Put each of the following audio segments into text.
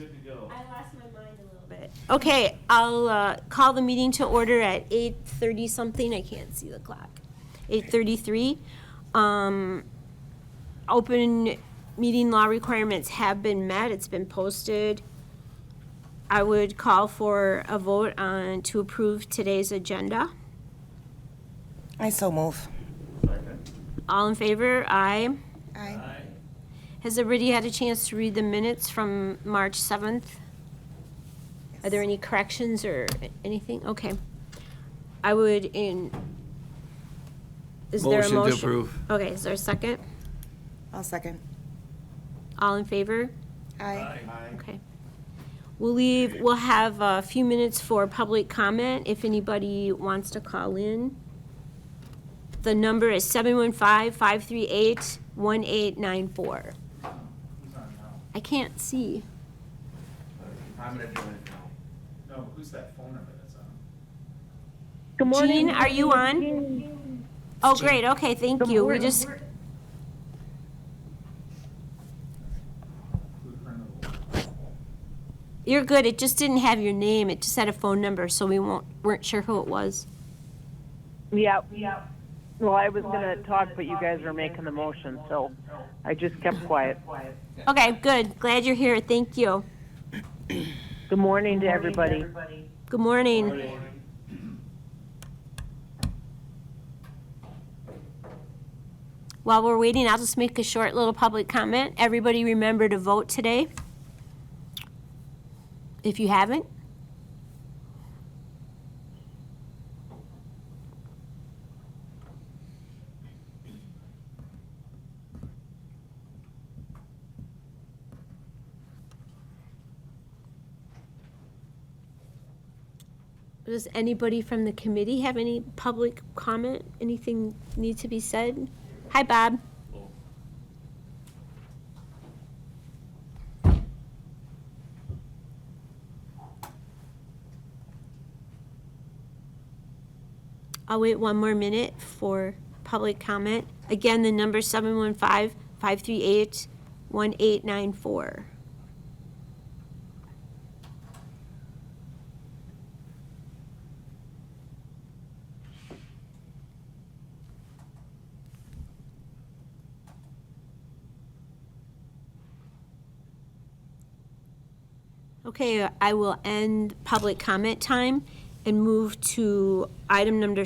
good to go. I lost my mind a little bit. Okay, I'll call the meeting to order at 8:30 something. I can't see the clock. 8:33. Open meeting law requirements have been met. It's been posted. I would call for a vote on to approve today's agenda. I so move. Second. All in favor? Aye. Aye. Has everybody had a chance to read the minutes from March 7th? Are there any corrections or anything? Okay. I would is there a motion? Motion to approve. Okay, is there a second? I'll second. All in favor? Aye. Okay. We'll have a few minutes for public comment if anybody wants to call in. The number is 715-538-1894. Who's on now? I can't see. I'm gonna join it now. No, who's that phone number that's on? Good morning. Jean, are you on? Oh, great, okay, thank you. We just, Who's running the you're good, it just didn't have your name, it just had a phone number, so we weren't sure who it was. Yeah. Well, I was going to talk, but you guys were making the motion, so I just kept quiet. Okay, good, glad you're here, thank you. Good morning to everybody. Good morning. While we're waiting, I'll just make a short little public comment. Everybody remember to vote today, if you haven't. Does anybody from the committee have any public comment? Anything need to be said? Hi, Bob. I'll wait one more minute for public comment. Again, the number 715-538-1894. Okay, I will end public comment time and move to item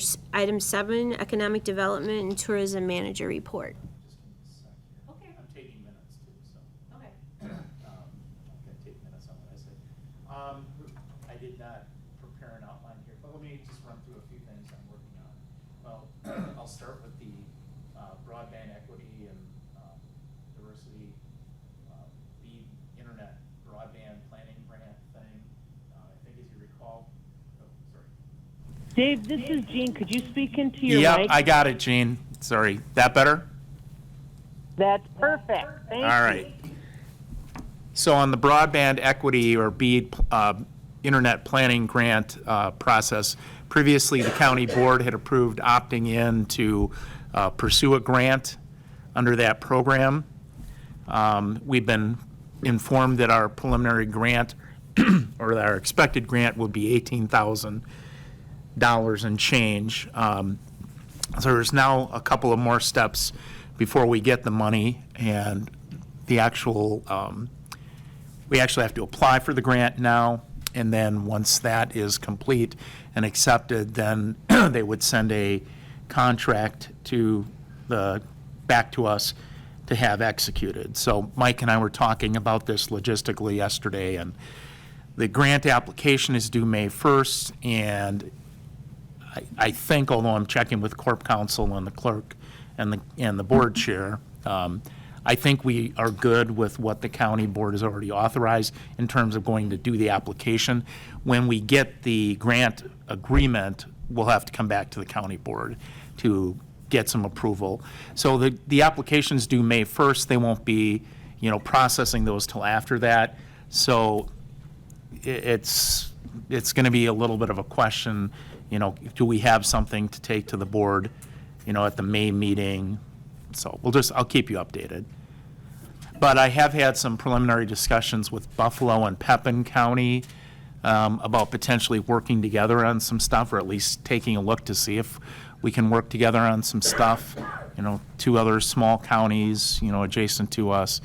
7, Economic Development and Tourism Manager Report. Just give me a sec here. Okay. I'm taking minutes too, so. Okay. I'm gonna take minutes on what I say. I did not prepare an outline here, but let me just run through a few things I'm working on. Well, I'll start with the broadband equity and diversity, the internet broadband planning grant thing. I think as you recall, oh, sorry. Dave, this is Jean. Could you speak into your Yeah, mic? I got it, Gene. Sorry. That better? That's perfect. Thank you. All right. So on the broadband equity or BEAD internet planning grant process, previously the county board had approved opting in to pursue a grant under that program. We've been informed that our preliminary grant or our expected grant would be $18,000 and change. So there's now a couple of more steps before we get the money, and the actual, we actually have to apply for the grant now, and then once that is complete and accepted, then they would send a contract back to us to have executed. So Mike and I were talking about this logistically yesterday, and the grant application is due May 1st, and I think, although I'm checking with Corp Counsel and the clerk and the board chair, I think we are good with what the county board has already authorized in terms of going to do the application. When we get the grant agreement, we'll have to come back to the county board to get some approval. So the application's due May 1st. They won't be, processing those till after that. So it's going to be a little bit of a question, do we have something to take to the board, at the May meeting? So I'll keep you updated. But I have had some preliminary discussions with Buffalo and Pepin County about potentially working together on some stuff, or at least taking a look to see if we can work together on some stuff. You know, 2 other small counties, you know, adjacent to us.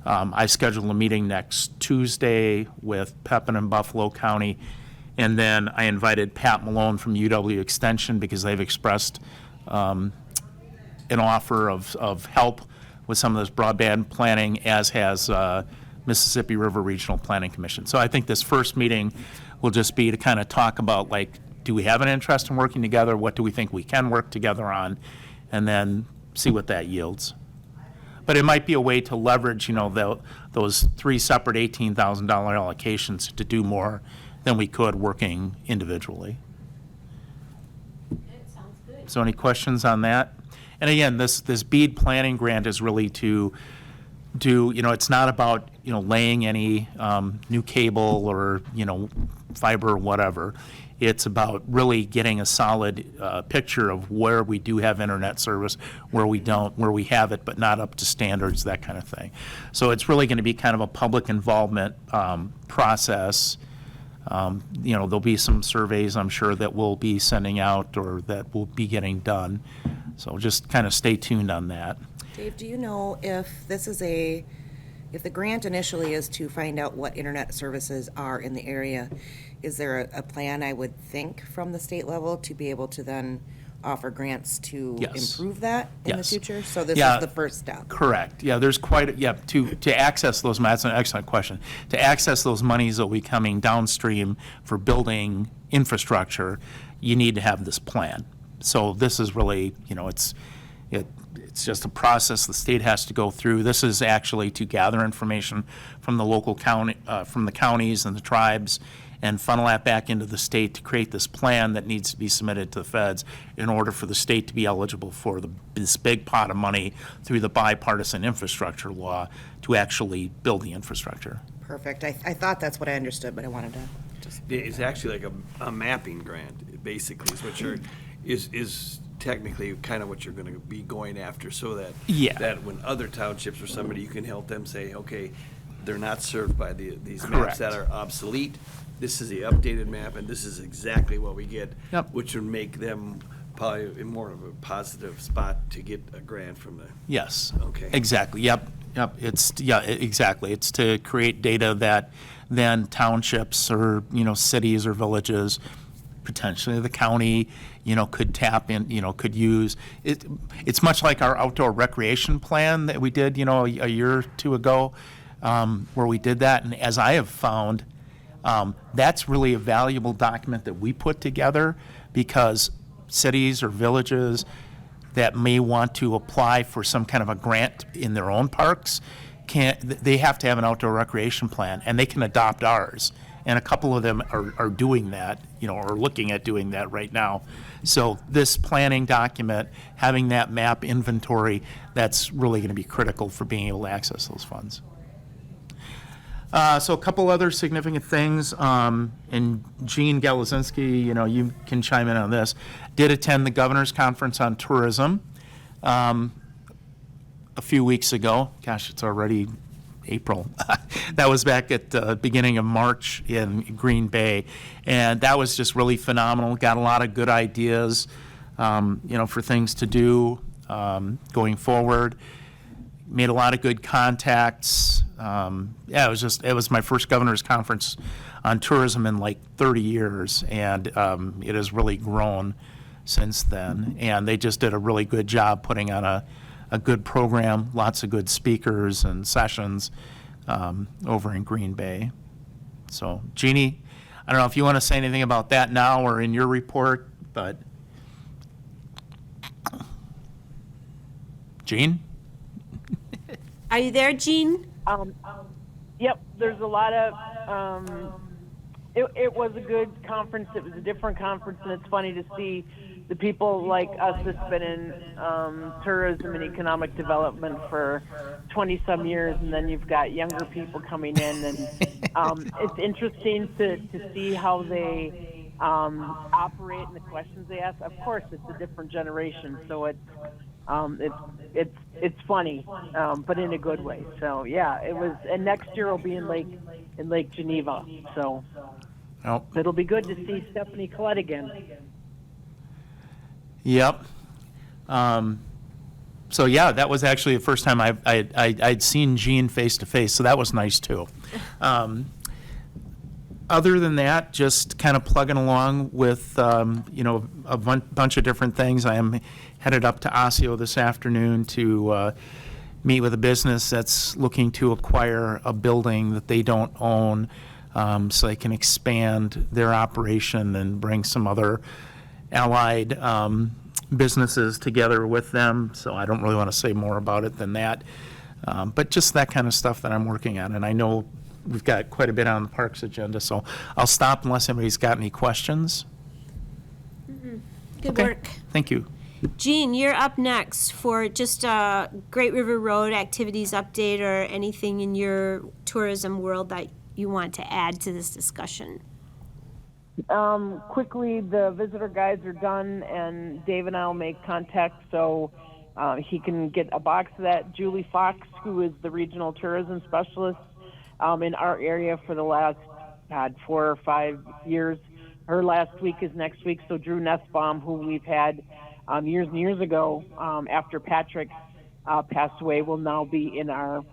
I scheduled a meeting next Tuesday with Pepin and Buffalo County, and then I invited Pat Malone from UW Extension because they've expressed an offer of help with some of this broadband planning, as has Mississippi River Regional Planning Commission. So I think this first meeting will just be to kind of talk about, like, do we have an interest in working together? What do we think we can work together on? And then see what that yields. But it might be a way to leverage, you know, those 3 separate $18,000 allocations to do more than we could working individually. Sounds good. So any questions on that? And again, this BEAD planning grant is really to do, you know, it's not about, you know, laying any new cable or, you know, fiber or whatever. It's about really getting a solid picture of where we do have internet service, where we don't, where we have it but not up to standards, that kind of thing. So it's really going to be kind of a public involvement process. You know, there'll be some surveys, I'm sure, that we'll be sending out or that will be getting done. So just kind of stay tuned on that. Dave, do you know if this is if the grant initially is to find out what internet services are in the area, is there a plan, I would think, from the state level to be able to then offer grants to Yes. improve that in the Yes. future? So this Yeah. is the first step. Correct. Yeah, there's quite, to access those, that's an excellent question. To access those monies that will be coming downstream for building infrastructure, you need to have this plan. So this is really, you know, it's just a process the state has to go through. This is actually to gather information from the local county, from the counties and the tribes, and funnel that back into the state to create this plan that needs to be submitted to the feds in order for the state to be eligible for this big pot of money through the bipartisan infrastructure law to actually build the infrastructure. Perfect. I thought that's what I understood, but I wanted to just. It's actually like a mapping grant, basically, is what you're, is technically kind of what you're going to be going after, so that Yeah. that when other townships or somebody, you can help them say, okay, they're not served by these maps Correct. that are obsolete. This is the updated map, and this is exactly what we get, Yep. which would make them probably in more of a positive spot to get a grant from the. Yes. Okay. Exactly. Yep. Exactly. It's to create data that then townships or, you know, cities or villages, potentially the county, you know, could tap in, you know, could use. It's much like our outdoor recreation plan that we did, you know, a year or 2 ago, where we did that. And as I have found, that's really a valuable document that we put together, because cities or villages that may want to apply for some kind of a grant in their own parks they have to have an outdoor recreation plan, and they can adopt ours. And a couple of them are doing that, you know, or looking at doing that right now. So this planning document, having that map inventory, that's really going to be critical for being able to access those funds. So a couple other significant things, and Gene Galazinski, you know, you can chime in on this, did attend the Governor's Conference on Tourism a few weeks ago. Gosh, it's already April. That was back at the beginning of March in Green Bay, and that was just really phenomenal. Got a lot of good ideas, you know, for things to do going forward. Made a lot of good contacts. Yeah, it was my first governor's conference on tourism in like 30 years, and it has really grown since then. And they just did a really good job putting on a good program, lots of good speakers and sessions over in Green Bay. So, Jeannie, I don't know if you want to say anything about that now or in your report, but Jean? Are you there, Jean? Yep, there's a lot of, it was a good conference. It was a different conference, and it's funny to see the people like us that's been in tourism and economic development for 20-some years, and then you've got younger people coming in, and it's interesting to see how they operate and the questions they ask. Of course, it's a different generation, so it's It's funny, but in a good way. So yeah, it was. And next year will be in Lake Geneva. So Oh, it'll be good to see Stephanie Collette again. yep. So yeah, that was actually the first time I'd seen Jean face to face, so that was nice too. Other than that, just kind of plugging along with, a bunch of different things. I am headed up to Osseo this afternoon to meet with a business that's looking to acquire a building that they don't own, so they can expand their operation and bring some other allied businesses together with them. So I don't really want to say more about it than that. But just that kind of stuff that I'm working on. And I know we've got quite a bit on the parks agenda, so I'll stop unless anybody's got any questions. Good Okay. work. Thank you. Jean, you're up next for just a Great River Road activities update or anything in your tourism world that you want to add to this discussion. Quickly, the visitor guides are done, and Dave and I will make contact so he can get a box of that. Julie Fox, who is the regional tourism specialist in our area for the last 4 or 5 years, her last week is next week. So Drew Nussbaum, who we've had years and years ago after Patrick passed away, will now be in our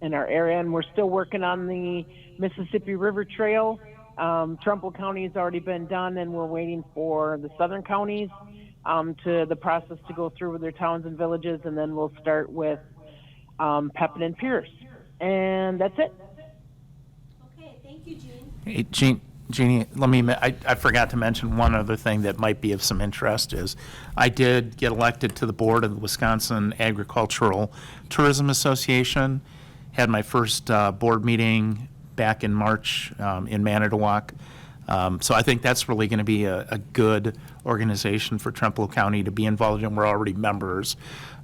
area, and we're still working on the Mississippi River Trail. Trumpealeau County has already been done, and we're waiting for the southern counties to the process to go through with their towns and villages, and then we'll start with Pepin and Pierce. And that's it. Okay, thank you, Jean. Hey, Jeannie, I forgot to mention one other thing that might be of some interest is I did get elected to the board of the Wisconsin Agricultural Tourism Association. Had my first board meeting back in March in Manitowoc. So I think that's really going to be a good organization for Trempealeau County to be involved in. We're already members,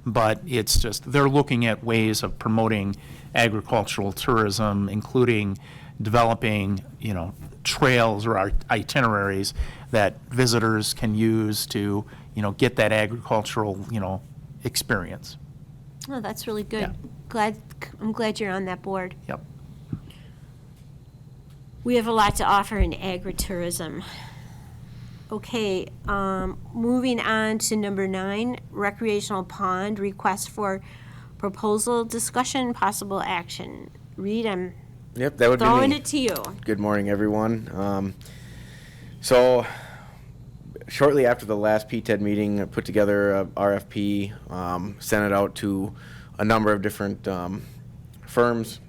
but it's just, they're looking at ways of promoting agricultural tourism, including developing, trails or itineraries that visitors can use to, get that agricultural, experience. Oh, that's really Yeah. good. I'm glad you're on that board. Yep. We have a lot to offer in agritourism. Okay, moving on to number 9, recreational pond, request for proposal, discussion, possible action. Reed, I'm Yep, that would be throwing me. it to you. Good morning, everyone. So, shortly after the last PTED meeting, I put together a RFP, sent it out to a number of different firms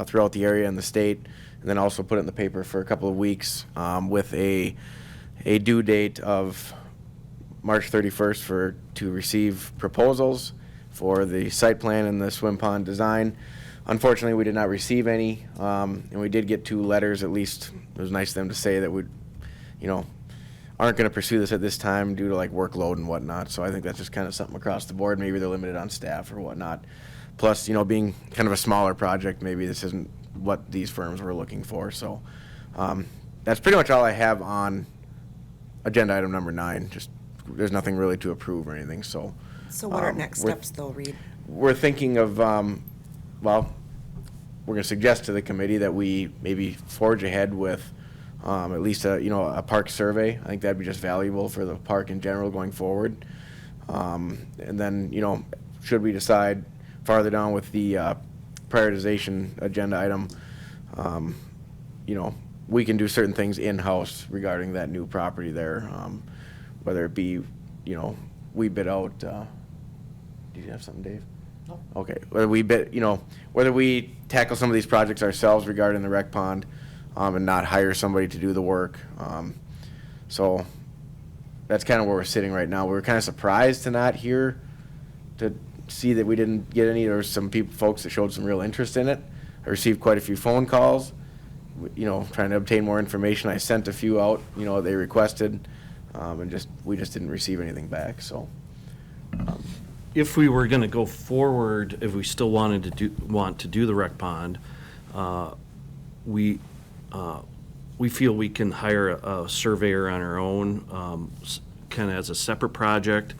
throughout the area and the state, and then also put it in the paper for a couple of weeks with a due date of March 31st to receive proposals for the site plan and the swim pond design. Unfortunately, we did not receive any, and we did get 2 letters. At least it was nice of them to say that we, aren't going to pursue this at this time due to workload and whatnot. So I think that's just kind of something across the board. Maybe they're limited on staff or whatnot. Plus, being kind of a smaller project, maybe this isn't what these firms were looking for. So that's pretty much all I have on agenda item number 9. Just there's nothing really to approve or anything. So So what are next steps, though, Reed? we're thinking of, we're going to suggest to the committee that we maybe forge ahead with at least a park survey. I think that'd be just valuable for the park in general going forward. And then, should we decide farther down with the prioritization agenda item, we can do certain things in-house regarding that new property there, whether it be, we bid out, do you have something, Dave? No. Okay, whether we bid, whether we tackle some of these projects ourselves regarding the rec pond, and not hire somebody to do the work. So that's kind of where we're sitting right now. We were kind of surprised to not hear, to see that we didn't get any. There were some folks that showed some real interest in it. I received quite a few phone calls, trying to obtain more information. I sent a few out, they requested, and we just didn't receive anything back, so. If we were going to go forward, if we still want to do the rec pond, we feel we can hire a surveyor on our own, kind of as a separate project,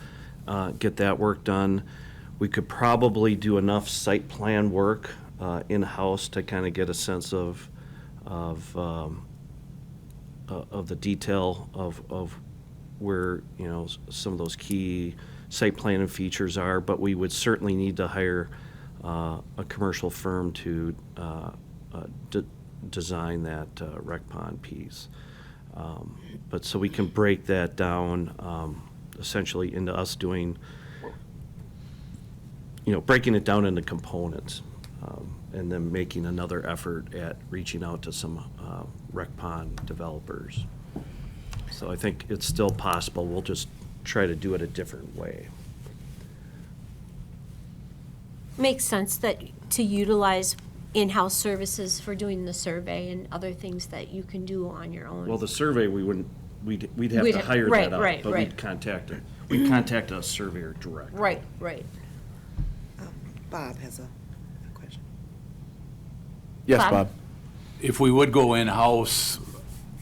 get that work done. We could probably do enough site plan work in-house to kind of get a sense of the detail of where, you know, some of those key site plan and features are, but we would certainly need to hire a commercial firm to design that rec pond piece. But so we can break that down essentially into us doing, you know, breaking it down into components, and then making another effort at reaching out to some rec pond developers. So I think it's still possible. We'll just try to do it a different way. Makes sense that to utilize in-house services for doing the survey and other things that you can do on your own. Well, the survey, we'd have We'd to ha- hire right, that out, right, but right. we'd contact a surveyor directly. Right. Bob has a question. Yes, Bob? Bob? If we would go in-house,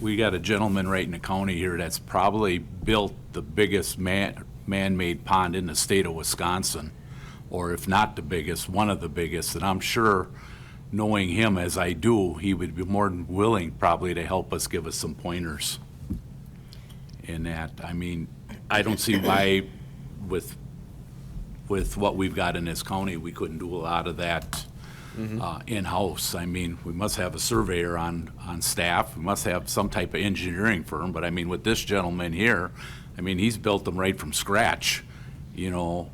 we got a gentleman right in the county here that's probably built the biggest man-made pond in the state of Wisconsin, or if not the biggest, one of the biggest, and I'm sure, knowing him as I do, he would be more than willing probably to help us, give us some pointers in that. I mean, I don't see why with what we've got in this county, we couldn't do a lot of that in-house. I mean, we must have a surveyor on staff, we must have some type of engineering firm, but I mean, with this gentleman here, I mean, he's built them right from scratch, you know,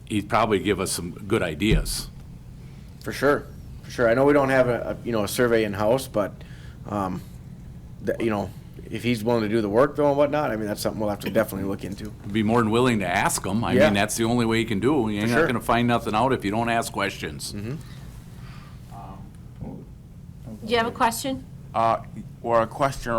he'd probably give us some good ideas. For sure. I know we don't have a survey in-house, but, you know, if he's willing to do the work though and whatnot, I mean, that's something we'll have to definitely look into. Be more than willing to ask him. I Yeah. mean, that's the only way you can do. You ain't sure. not gonna find nothing out if you don't ask questions. Do you have a question? Or a question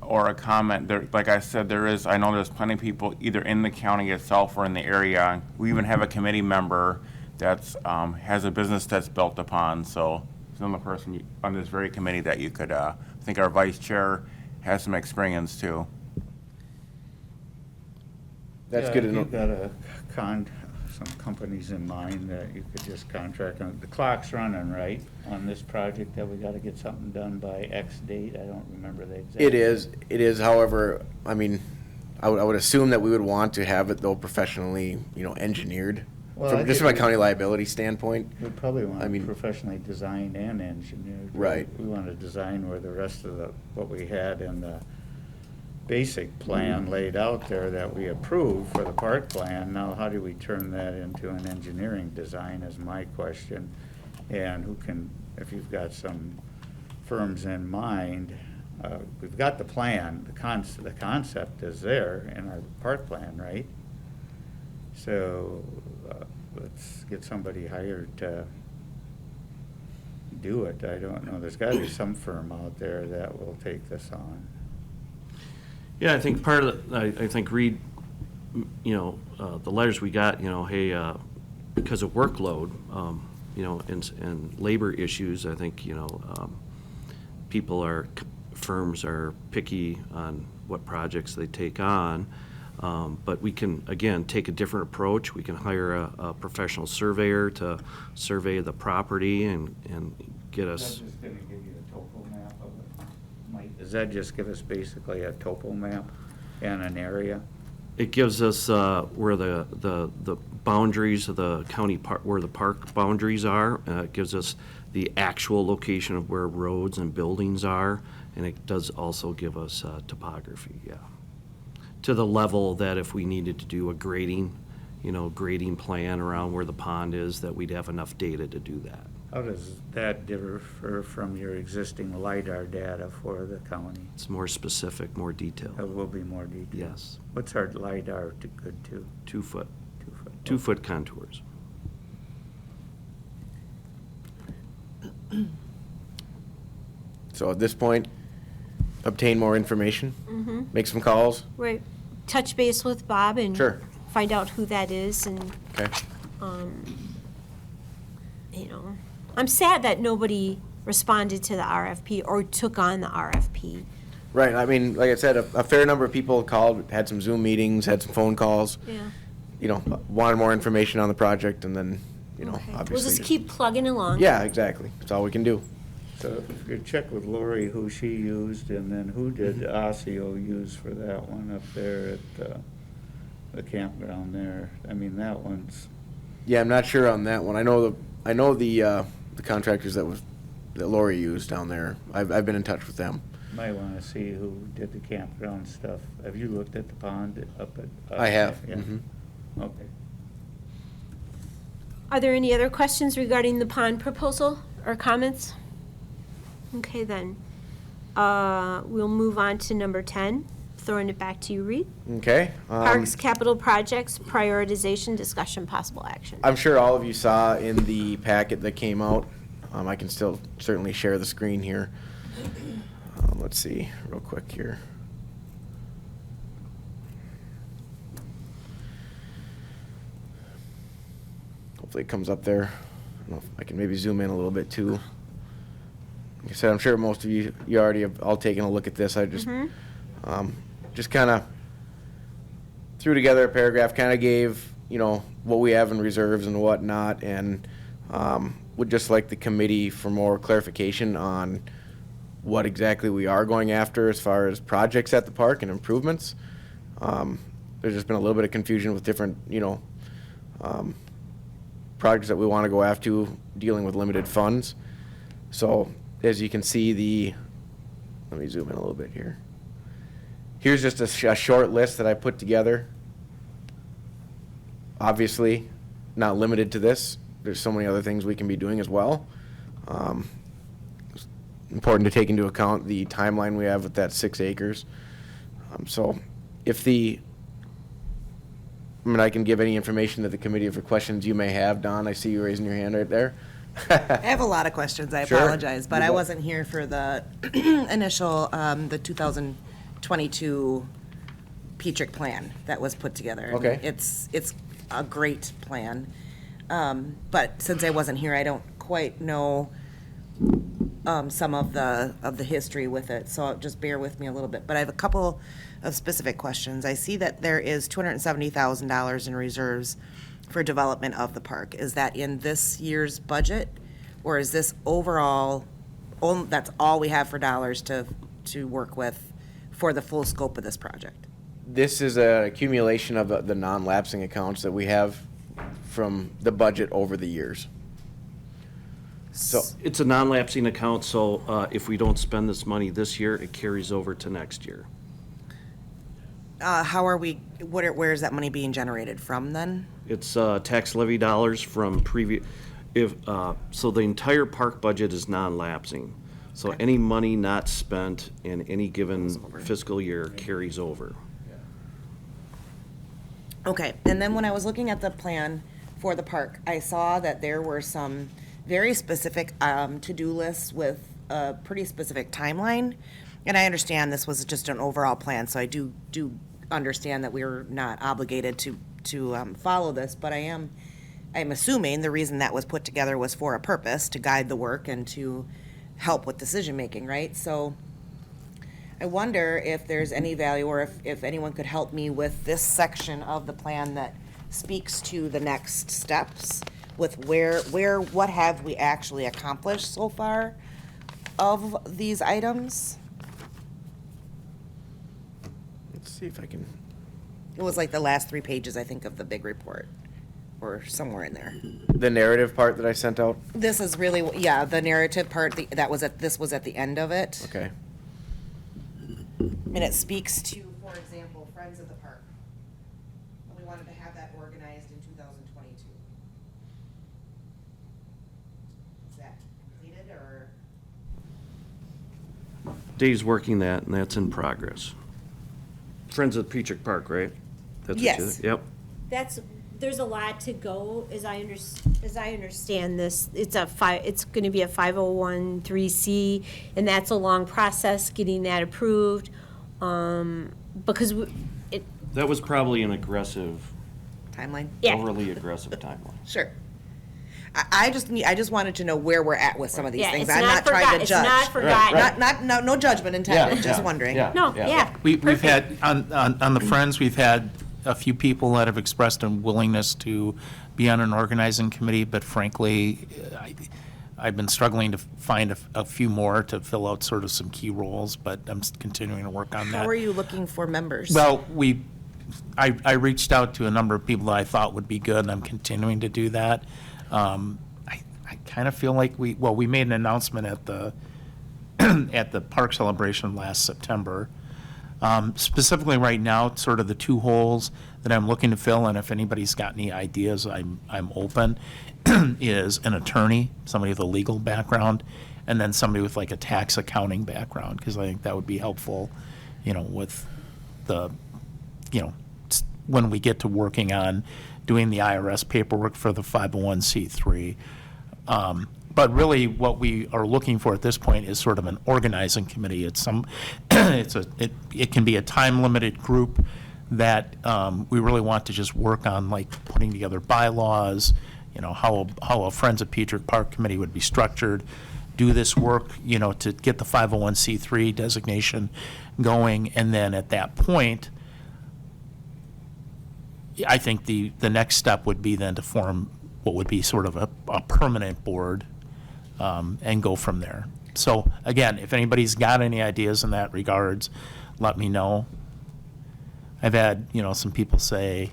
or a comment. There, like I said, I know there's plenty of people either in the county itself or in the area. We even have a committee member that's, has a business that's built upon, so there's another person on this very committee that you could, I think our vice chair has some experience too. That's good to know. You've got some companies in mind that you could just contract on. The clock's running, right, on this project that we gotta get something done by X date? I don't remember the exact. It is, however, I mean, I would assume that we would want to have it though professionally, you know, engineered. Well, I Just think from a county liability standpoint. We probably I want mean- professionally designed and engineered. Right. We want to design where the rest of what we had in the basic plan laid out there that we approved for the park plan. Now, how do we turn that into an engineering design is my question. And who can, if you've got some firms in mind, we've got the plan, the concept is there in our park plan, right? So, let's get somebody hired to do it. I don't know, there's gotta be some firm out there that will take this on. Yeah, I think part of I think Reed, you know, the letters we got, you know, hey, because of workload, you know, and labor issues, I think, you know, firms are picky on what projects they take on. But we can, again, take a different approach. We can hire a professional surveyor to survey the property and get us. Is that just gonna give you a topo map of it? Mike, does that just give us basically a topo map and an area? It gives us where the boundaries of the county park, where the park boundaries are. It gives us the actual location of where roads and buildings are, and it does also give us topography, yeah. To the level that if we needed to do a grading plan around where the pond is, that we'd have enough data to do that. How does that differ from your existing LiDAR data for the county? It's more specific, more detailed. It will be more detailed. Yes. What's our LiDAR good to? 2 foot, 2 foot. 2 foot contours. So at this point, obtain more information, make some calls. Right. Touch base with Bob and Sure. find out who that is and, Okay. you know, I'm sad that nobody responded to the RFP or took on the RFP. Right, I mean, like I said, a fair number of people called, had some Zoom meetings, had some phone calls. Yeah. wanted more information on the project, and then, Okay. obviously. We'll just keep plugging along. Yeah, exactly. That's all we can do. So if you check with Lori who she used, and then who did Osseo use for that one up there at the campground there? I mean, that one's, Yeah, I'm not sure on that one. I know the contractors that Lori used down there. I've been in touch with them. might want to see who did the campground stuff. Have you looked at the pond up at? I have. Yeah. Mhm. Okay. Are there any other questions regarding the pond proposal or comments? Okay, then. We'll move on to number 10. Throwing it back to you, Reed. Okay. Parks, capital projects, prioritization, discussion, possible action. I'm sure all of you saw in the packet that came out. I can still certainly share the screen here. Let's see, real quick here. Hopefully it comes up there. I don't know if I can maybe zoom in a little bit too. Like I said, I'm sure most of you already have all taken a look at this. I just kind of threw together a paragraph, kind of gave, what we have in reserves and whatnot, and would just like the committee for more clarification on what exactly we are going after as far as projects at the park and improvements. There's just been a little bit of confusion with different, projects that we want to go after dealing with limited funds. So as you can see, let me zoom in a little bit here. Here's just a short list that I put together. Obviously, not limited to this. There's so many other things we can be doing as well. It's important to take into account the timeline we have with that 6 acres. So if I can give any information to the committee for questions you may have. Don, I see you raising your hand right there. I have a lot of questions, I Sure. apologize, but You I bet. wasn't here for the initial, the 2022 PTED plan that was put together. Okay. It's a great plan, but since I wasn't here, I don't quite know some of the history with it, so just bear with me a little bit. But I have a couple of specific questions. I see that there is $270,000 in reserves for development of the park. Is that in this year's budget, or is this overall, that's all we have for dollars to work with for the full scope of this project? This is an accumulation of the non-lapsing accounts that we have from the budget over the years. So, It's a non-lapsing account, so if we don't spend this money this year, it carries over to next year. How are we, where is that money being generated from then? It's tax levy dollars from previous, so the entire park budget is non-lapsing. So any money not spent in any given fiscal year carries over. Okay, and then when I was looking at the plan for the park, I saw that there were some very specific to-do lists with a pretty specific timeline. And I understand this was just an overall plan, so I do understand that we're not obligated to follow this, but I'm assuming the reason that was put together was for a purpose, to guide the work and to help with decision-making, right? So I wonder if there's any value, or if anyone could help me with this section of the plan that speaks to the next steps with what have we actually accomplished so far of these items? let's see if I can. It was like the last 3 pages, I think, of the big report, or somewhere in there. The narrative part that I sent out? This is really, yeah, the narrative part, this was at the end of it. Okay. And it speaks to, for example, Friends of the Park. We wanted to have that organized in 2022. Is that completed, or? Dave's working that, and that's in progress. Friends of Peachick Park, right? That's what you- Yes. Yep. There's a lot to go, as I understand this. It's gonna be a 501(c), and that's a long process, getting that approved, because That was probably an aggressive, Timeline? Yeah. overly aggressive timeline. Sure. I just wanted to know where we're at with some of these Yeah, things. it's I'm not not trying forgot, to it's judge. not forgotten. No judgment intended, just wondering. No, yeah. We've had, on the Friends, we've had a few people that have expressed a willingness to be on an organizing committee, but frankly, I've been struggling to find a few more to fill out sort of some key roles, but I'm continuing to work on that. How are you looking for members? Well, I reached out to a number of people that I thought would be good, and I'm continuing to do that. I kind of feel like we made an announcement at the at the park celebration last September. Specifically right now, sort of the two holes that I'm looking to fill, and if anybody's got any ideas, I'm open, is an attorney, somebody with a legal background, and then somebody with like a tax accounting background, because I think that would be helpful, with the, when we get to working on doing the IRS paperwork for the 501c3. But really, what we are looking for at this point is sort of an organizing committee. It can be a time-limited group that we really want to just work on, like putting together bylaws, how a Friends of Petrick Park committee would be structured, do this work, to get the 501c3 designation going, and then at that point, I think the next step would be then to form what would be sort of a permanent board, and go from there. So again, if anybody's got any ideas in that regards, let me know. I've had, some people say,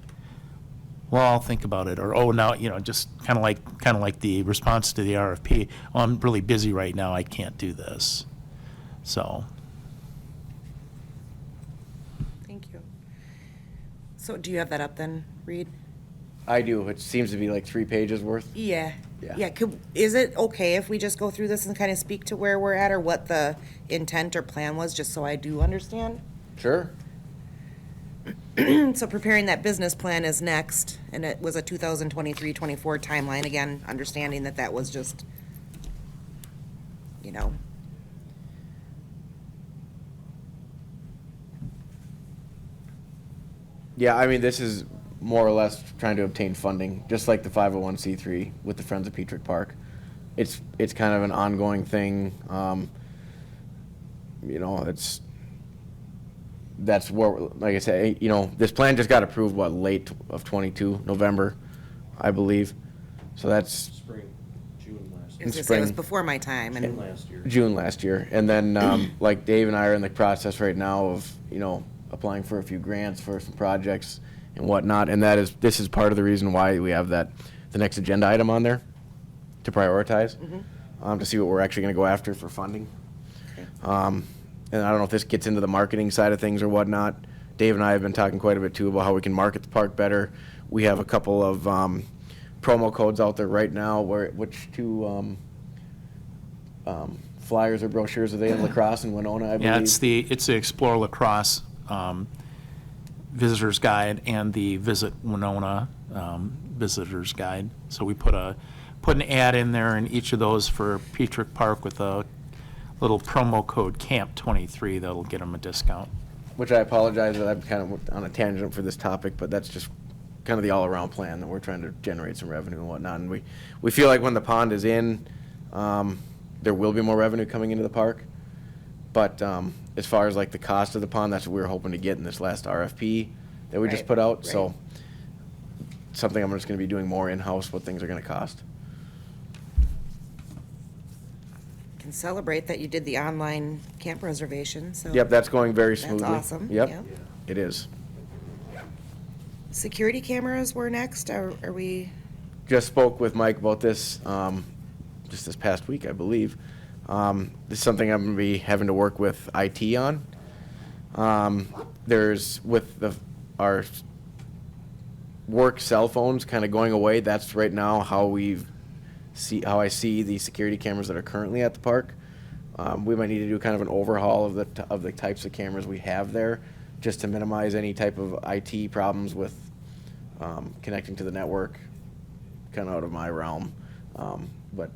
well, I'll think about it, or, oh, now, just kind of like the response to the RFP, oh, I'm really busy right now, I can't do this. So. Thank you. So do you have that up then, Reed? I do. It seems to be like 3 pages worth. Yeah. Yeah. Yeah, is it okay if we just go through this and kind of speak to where we're at or what the intent or plan was, just so I do understand? Sure. So preparing that business plan is next, and it was a 2023-24 timeline, again, understanding that was just, Yeah, I mean, this is more or less trying to obtain funding, just like the 501c3 with the Friends of Petrick Park. It's kind of an ongoing thing. That's where, like I said, this plan just got approved, late of 22, November, I believe. So that's Spring, June last it was before my time, and year. June last year. And then, like Dave and I are in the process right now of, applying for a few grants for some projects and whatnot. And this is part of the reason why we have the next agenda item on there to prioritize, to see what we're actually going to go after for funding. And I don't know if this gets into the marketing side of things or whatnot. Dave and I have been talking quite a bit too about how we can market the park better. We have a couple of promo codes out there right now. Which two flyers or brochures are they in? Lacrosse and Winona, I believe. Yeah, it's the Explore Lacrosse Visitor's Guide and the Visit Winona Visitor's Guide. So we put an ad in there in each of those for Petrick Park with a little promo code CAMP23 that'll get them a discount. Which I apologize that I'm kind of on a tangent for this topic, but that's just kind of the all-around plan that we're trying to generate some revenue and whatnot. And we feel like when the pond is in, there will be more revenue coming into the park. But as far as like the cost of the pond, that's what we were hoping to get in this last RFP that we just Right, put out. right. So something I'm just going to be doing more in-house, what things are going to cost. can celebrate that you did the online camp reservation, so. Yep, that's going very smoothly. That's awesome. Yep, it is. Security cameras were next, are we, Just spoke with Mike about this just this past week, I believe. This is something I'm going to be having to work with IT on. There's, with our work cell phones kind of going away, that's right now how I see the security cameras that are currently at the park. We might need to do kind of an overhaul of the types of cameras we have there, just to minimize any type of IT problems with connecting to the network, kind of out of my realm. But,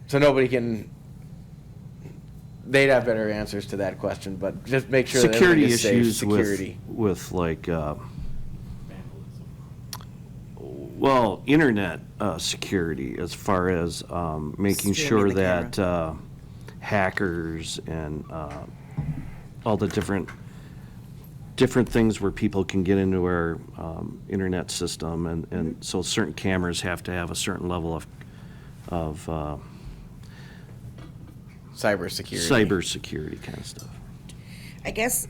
so nobody can, they'd have better answers to that question, but just make sure that Security everything is safe. issues Security. with like, well, internet security, as far as making sure Streaming the that different things where people can get into our internet system, and so certain cameras have to have a certain level of cybersecurity kind of stuff. I guess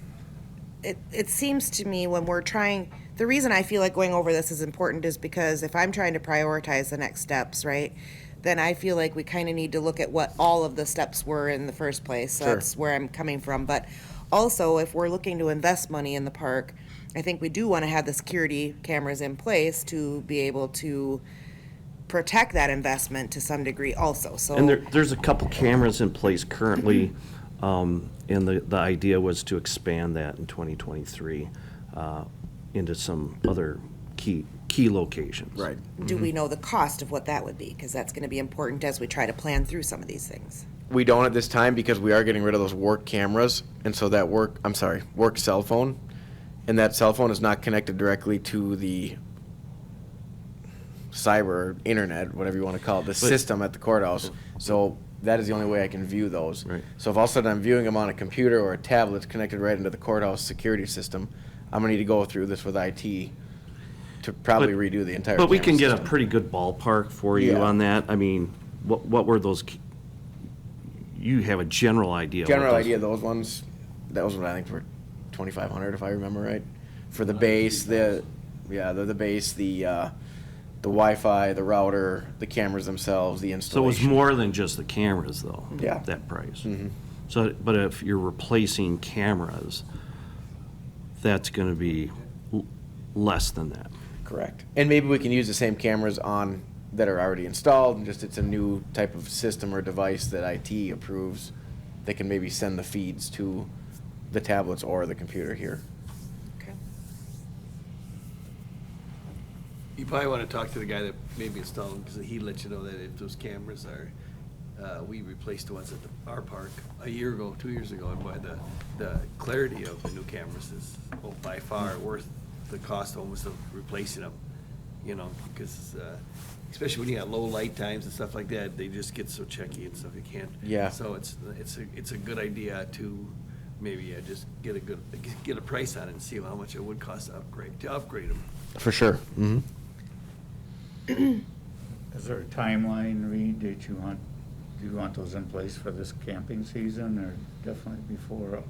it seems to me when we're trying, the reason I feel like going over this is important is because if I'm trying to prioritize the next steps, right, then I feel like we kind of need to look at what all of the steps were in the first place. So Sure. that's where I'm coming from. But also, if we're looking to invest money in the park, I think we do want to have the security cameras in place to be able to protect that investment to some degree also. So And there's a couple cameras in place currently, and the idea was to expand that in 2023 into some other key locations. Right. do we know the cost of what that would be? Because that's going to be important as we try to plan through some of these things. We don't at this time because we are getting rid of those work cameras, and so that work cell phone, and that cell phone is not connected directly to the cyber internet, whatever you want to call it, the system at the courthouse. So that is the only way I can view those. Right. So if all of a sudden I'm viewing them on a computer or a tablet connected right into the courthouse security system, I'm gonna need to go through this with IT to probably redo the entire. But we camera can get a system. pretty good ballpark for you Yeah. on that. I mean, what were those, you have a general idea. what General those- idea, those ones, that was what I think for 2,500 if I remember right. For the base, the base, the Wi-Fi, the router, the cameras themselves, the So it installation. was more than just the cameras, though? Yeah. That price? Mhm. So, but if you're replacing cameras, that's gonna be less than that. Correct. And maybe we can use the same cameras on, that are already installed, and just it's a new type of system or device that IT approves. They can maybe send the feeds to the tablets or the computer here. Okay. You probably want to talk to the guy that maybe installed them, because he'd let you know that if those cameras are, we replaced the ones at our park a year ago, 2 years ago, and by the clarity of the new cameras is by far worth the cost almost of replacing them, you know, because, especially when you got low light times and stuff like that, they just get so checky and stuff, you can't. Yeah. So it's a good idea to maybe just get a price on it and see how much it would cost to upgrade them. For sure. Mm-hmm. Is there a timeline, Reed, that do you want those in place for this camping season, or definitely before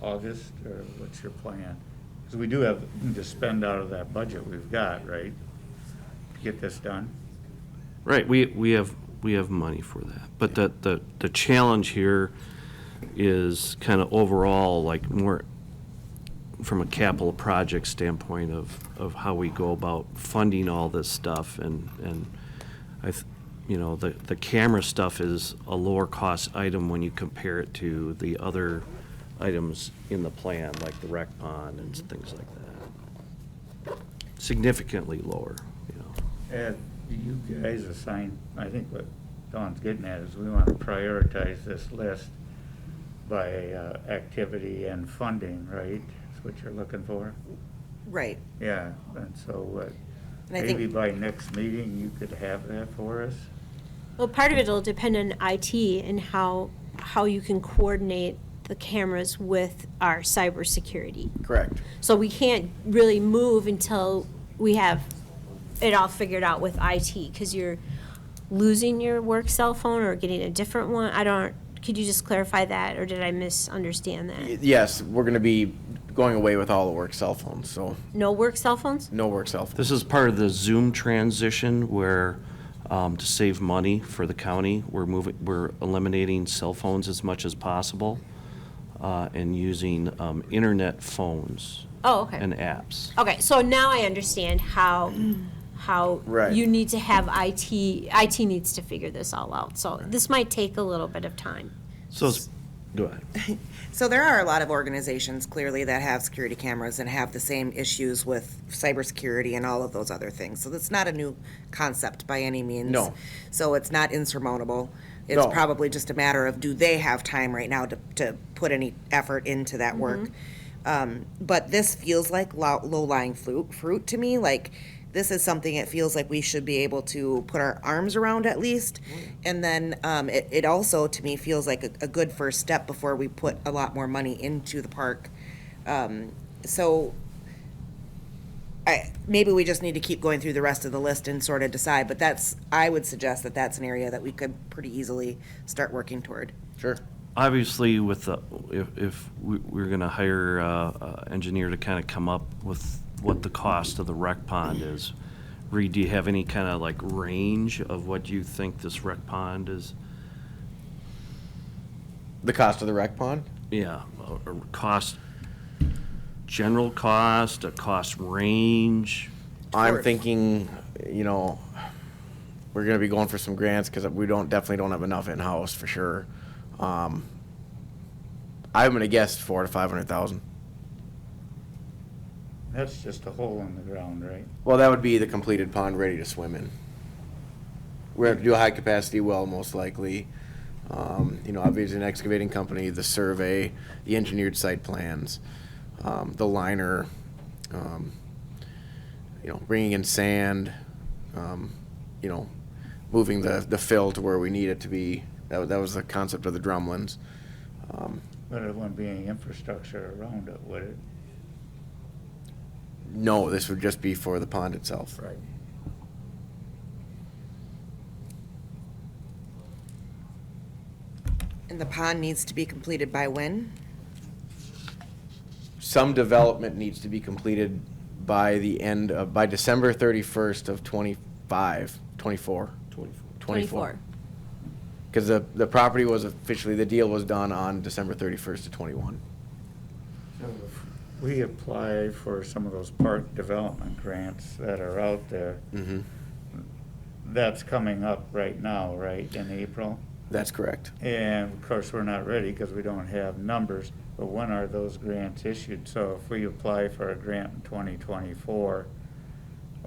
August, or what's your plan? Because we do have to spend out of that budget we've got, right, to get this done? Right, we have money for that. But the challenge here is kind of overall, like more from a capital project standpoint of how we go about funding all this stuff. And the camera stuff is a lower cost item when you compare it to the other items in the plan, like the rec pond and things like that. Significantly lower, you know. And you guys assign, I think what Dawn's getting at is we want to prioritize this list by activity and funding, right? That's what you're looking for? Right. Yeah, and so And I maybe think, by next meeting, you could have that for us? Well, part of it will depend on IT and how you can coordinate the cameras with our cybersecurity. Correct. So we can't really move until we have it all figured out with IT, because you're losing your work cell phone or getting a different one. Could you just clarify that, or did I misunderstand that? Yes, we're going to be going away with all the work cell phones, so No work cell phones? no work cell phones. This is part of the Zoom transition where, to save money for the county, we're eliminating cell phones as much as possible, and using, internet phones Oh, okay. and apps. Okay, so now I understand how Right. you need to have IT needs to figure this all out. So this might take a little bit of time. So, go ahead. so there are a lot of organizations clearly that have security cameras and have the same issues with cybersecurity and all of those other things. So that's not a new concept by any means. No. So it's not insurmountable. It's No. probably just a matter of, do they have time right now to put any effort into that work? But this feels like low-lying fruit to me. Like, this is something it feels like we should be able to put our arms around at least. And then it also, to me, feels like a good first step before we put a lot more money into the park So maybe we just need to keep going through the rest of the list and sort of decide, but I would suggest that that's an area that we could pretty easily start working toward. Sure. Obviously, with the, if we're gonna hire a engineer to kind of come up with what the cost of the rec pond is, Reed, do you have any kind of like range of what you think this rec pond is? The cost of the rec pond? Yeah, a cost, general cost, a cost range? I'm thinking, you know, we're gonna be going for some grants because we definitely don't have enough in-house for sure. I'm gonna guess 400,000 to 500,000. That's just a hole in the ground, right? Well, that would be the completed pond ready to swim in. We're gonna do a high capacity well, most likely. You know, obviously an excavating company, the survey, the engineered site plans, the liner, you know, bringing in sand, you know, moving the fill to where we need it to be. That was the concept of the drumlins. But it wouldn't be any infrastructure around it, would it? No, this would just be for the pond itself. Right. And the pond needs to be completed by when? Some development needs to be completed by by December 31st of 24. 24. Because the property was officially, the deal was done on December 31st of 21. So if we apply for some of those park development grants that are out there, Mm-hmm. that's coming up right now, right, in April? That's correct. And of course, we're not ready because we don't have numbers, but when are those grants issued? So if we apply for a grant in 2024,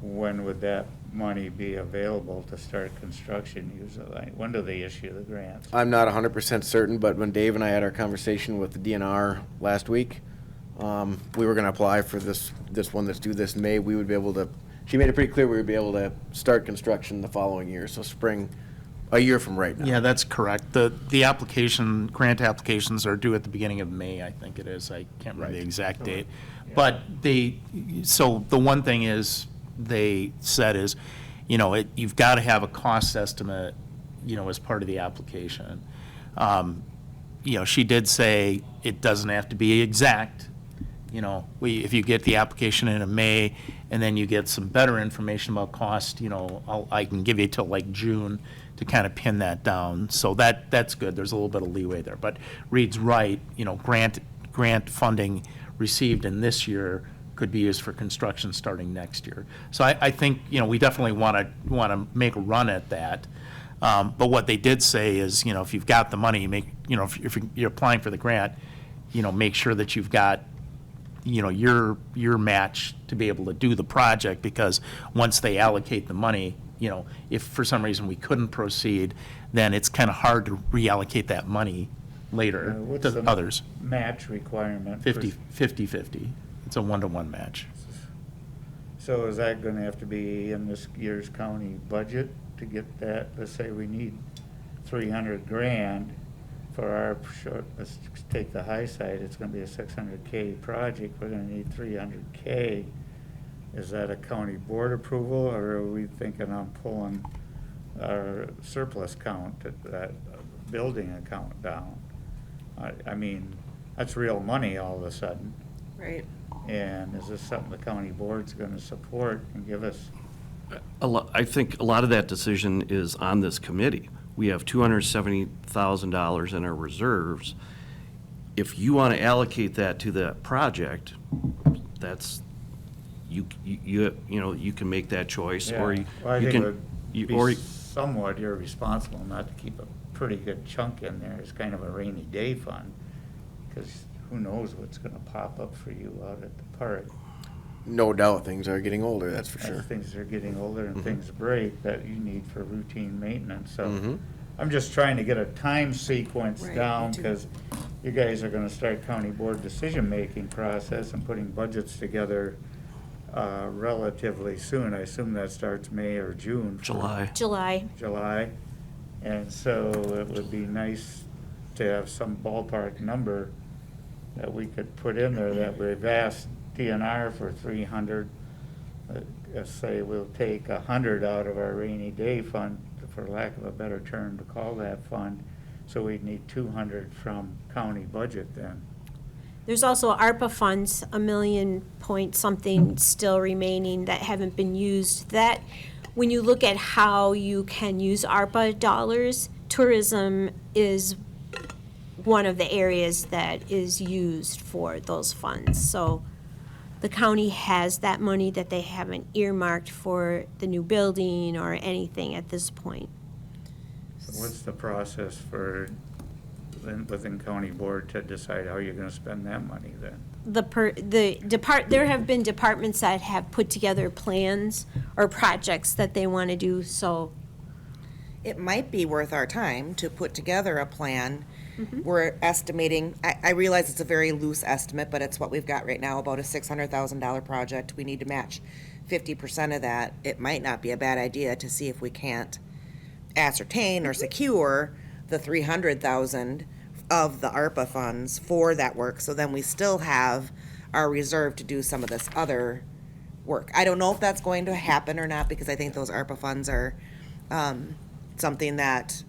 when would that money be available to start construction usually? When do they issue the grants? I'm not 100% certain, but when Dave and I had our conversation with the DNR last week, we were going to apply for this one that's due this May. We would be able to, she made it pretty clear we would be able to start construction the following year, so spring, a year from right now. Yeah, that's correct. The grant applications are due at the beginning of May, I think it is. I can't remember the Right. exact date. But so the one thing is, they said is, you know, you've got to have a cost estimate, you know, as part of the application. You know, she did say it doesn't have to be exact. You know, if you get the application in May and then you get some better information about cost, you know, I can give you till like June to kind of pin that down. So that's good. There's a little bit of leeway there. But Reed's right, you know, grant funding received in this year could be used for construction starting next year. So I think, you know, we definitely want to make a run at that. But what they did say is, you know, if you've got the money, if you're applying for the grant, you know, make sure that you've got, you know, your match to be able to do the project, because once they allocate the money, you know, if for some reason we couldn't proceed, then it's kind of hard to reallocate that money later What's to the others. match requirement? for- 50-50. It's a 1-to-1 match. So is that gonna have to be in this year's county budget to get that? Let's say we need 300 grand for our short, let's take the high side, it's gonna be a 600K project, we're gonna need 300K. Is that a county board approval, or are we thinking on pulling our surplus count, that building account down? I mean, that's real money all of a sudden. Right. And is this something the county board's gonna support and give us? I think a lot of that decision is on this committee. We have $270,000 in our reserves. If you want to allocate that to that project, that's, you know, you can make that choice, or you Well, I think it can, would or be somewhat irresponsible not to keep a pretty good chunk in there as kind of a rainy day fund, because who knows what's gonna pop up for you out at the park. No doubt, things are getting older, that's for As sure. things are getting older and Mhm. things break that you need for routine maintenance, so. Mhm. I'm just trying to get a time sequence Right, down, me too. because you guys are gonna start county board decision-making process and putting budgets together relatively soon. I assume that starts May or June. for July. July. And so it would be nice to have some ballpark number that we could put in there that we've asked DNR for 300. Let's say we'll take 100 out of our rainy day fund, for lack of a better term to call that fund. So we'd need 200 from county budget then. There's also ARPA funds, a million point something still remaining that haven't been used. That, when you look at how you can use ARPA dollars, tourism is one of the areas that is used for those funds. So the county has that money that they haven't earmarked for the new building or anything at this point. So what's the process for, within county board to decide how you're gonna spend that money then? There have been departments that have put together plans or projects that they want to do, so. It might be worth our time to put together a plan. We're estimating, I realize it's a very loose estimate, but it's what we've got right now, about a $600,000 project. We need to match 50% of that. It might not be a bad idea to see if we can't ascertain or secure the 300,000 of the ARPA funds for that work, so then we still have our reserve to do some of this other work. I don't know if that's going to happen or not, because I think those ARPA funds are something that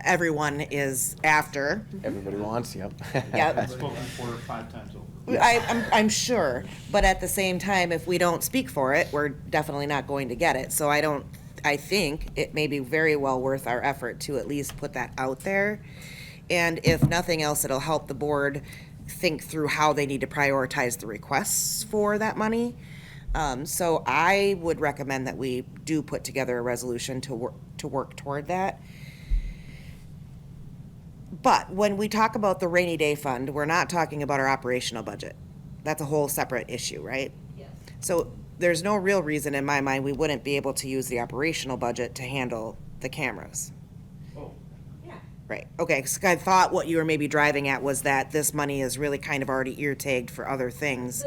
everyone is after. Everybody wants, yep. Yep. Spoken 4 or 5 times over. I'm sure, but at the same time, if we don't speak for it, we're definitely not going to get it. So I think it may be very well worth our effort to at least put that out there. And if nothing else, it'll help the board think through how they need to prioritize the requests for that money. So I would recommend that we do put together a resolution to work toward that. But when we talk about the rainy day fund, we're not talking about our operational budget. That's a whole separate issue, right? Yes. So there's no real reason in my mind we wouldn't be able to use the operational budget to handle the cameras. Yeah. Right, okay, 'cause I thought what you were maybe driving at was that this money is really kind of already ear-tagged for other things.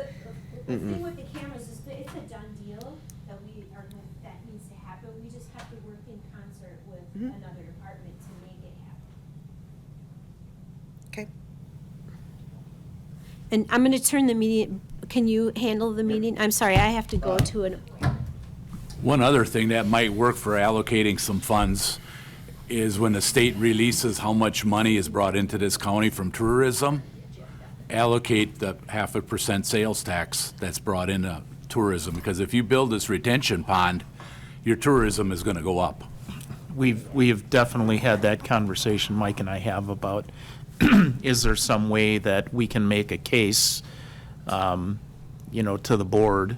The thing with the cameras is that it's a done deal that that needs to happen. We just have to work in concert with another department to make it happen. Okay. And I'm gonna turn the meeting, can you handle the meeting? I'm sorry, I have to go to an. One other thing that might work for allocating some funds is when the state releases how much money is brought into this county from tourism, allocate the 0.5% sales tax that's brought into tourism, because if you build this retention pond, your tourism is gonna go up. We've definitely had that conversation, Mike and I have, about is there some way that we can make a case, to the board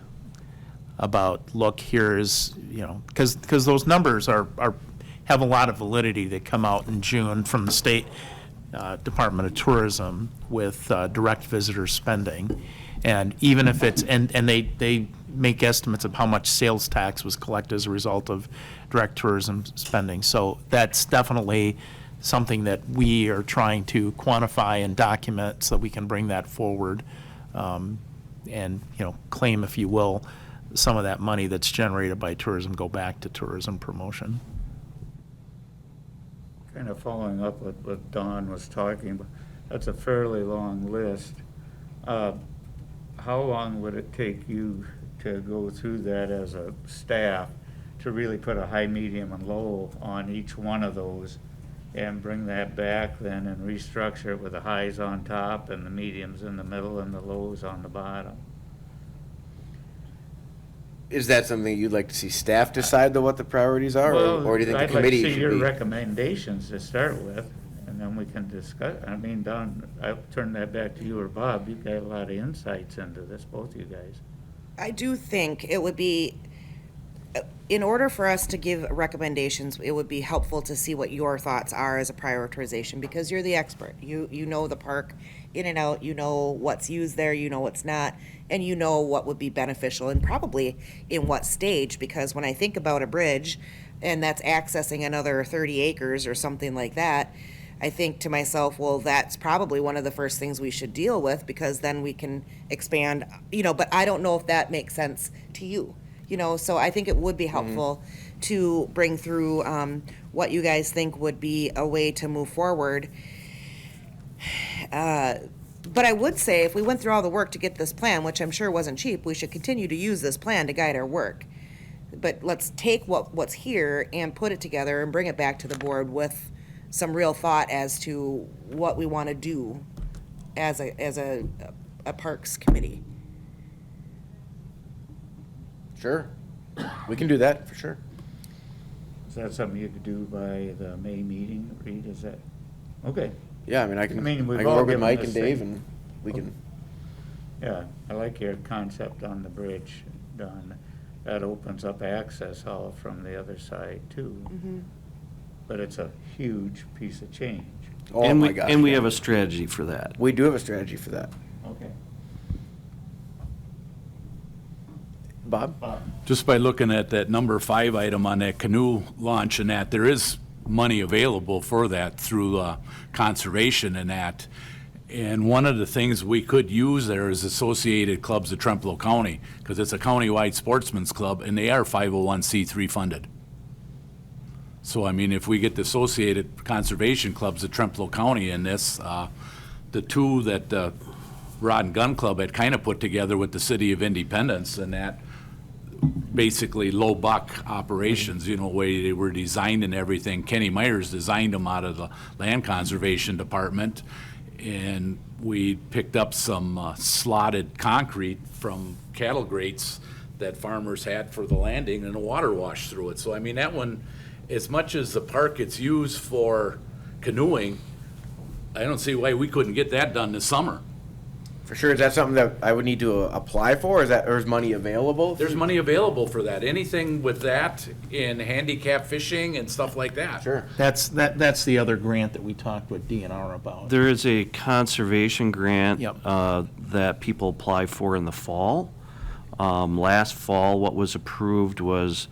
about, look, here's, because those numbers have a lot of validity that come out in June from the state Department of Tourism with direct visitor spending. And even if it's, and they make estimates of how much sales tax was collected as a result of direct tourism spending. So that's definitely something that we are trying to quantify and document so that we can bring that forward, and, claim, if you will, some of that money that's generated by tourism go back to tourism promotion. Kind of following up with what Don was talking about, that's a fairly long list. How long would it take you to go through that as a staff to really put a high, medium, and low on each one of those and bring that back then and restructure it with the highs on top and the mediums in the middle and the lows on the bottom? Is that something you'd like to see staff decide what the priorities are, or do you think the committee I'd like to see your should be? recommendations to start with, and then we can discuss. I mean, Don, I'll turn that back to you or Bob. You've got a lot of insights into this, both of you guys. I do think it would be, in order for us to give recommendations, it would be helpful to see what your thoughts are as a prioritization, because you're the expert. You know the park in and out, you know what's used there, you know what's not, and you know what would be beneficial and probably in what stage, because when I think about a bridge, and that's accessing another 30 acres or something like that, I think to myself, well, that's probably one of the first things we should deal with, because then we can expand, but I don't know if that makes sense to you. So I think it would be helpful to bring through what you guys think would be a way to move forward. But I would say, if we went through all the work to get this plan, which I'm sure wasn't cheap, we should continue to use this plan to guide our work. But let's take what's here and put it together and bring it back to the board with some real thought as to what we want to do as a Parks Committee. Sure. We can do that, for sure. Is that something you could do by the May meeting, Reed, is that, okay, Yeah, I mean, I can we've work all with given Mike this and Dave thing- and we can, yeah, I like your concept on the bridge, Don. That opens up access all from the other side too. But it's a huge piece of change. oh And my we, gosh. and we yeah. have a strategy for that. We do have a strategy for that. Okay. Bob? Just by looking at that number 5 item on that canoe launch and that, there is money available for that through conservation and that. And one of the things we could use there is Associated Clubs of Trempealeau County, because it's a countywide sportsman's club, and they are 501c3 funded. So, I mean, if we get the Associated Conservation Clubs of Trempealeau County in this, the two that the Rod and Gun Club had kind of put together with the City of Independence and that, basically low buck operations, you know, way they were designed and everything. Kenny Myers designed them out of the Land Conservation Department. And we picked up some slotted concrete from cattle grates that farmers had for the landing and a water wash through it. So, I mean, that one, as much as the park gets used for canoeing, I don't see why we couldn't get that done this summer. For sure, is that something that I would need to apply for? Or is money available? There's money available for that. Anything with that in handicap fishing and stuff like that. Sure. That's the other grant that we talked with DNR about. There is a conservation grant Yep. that people apply for in the fall. Last fall, what was approved was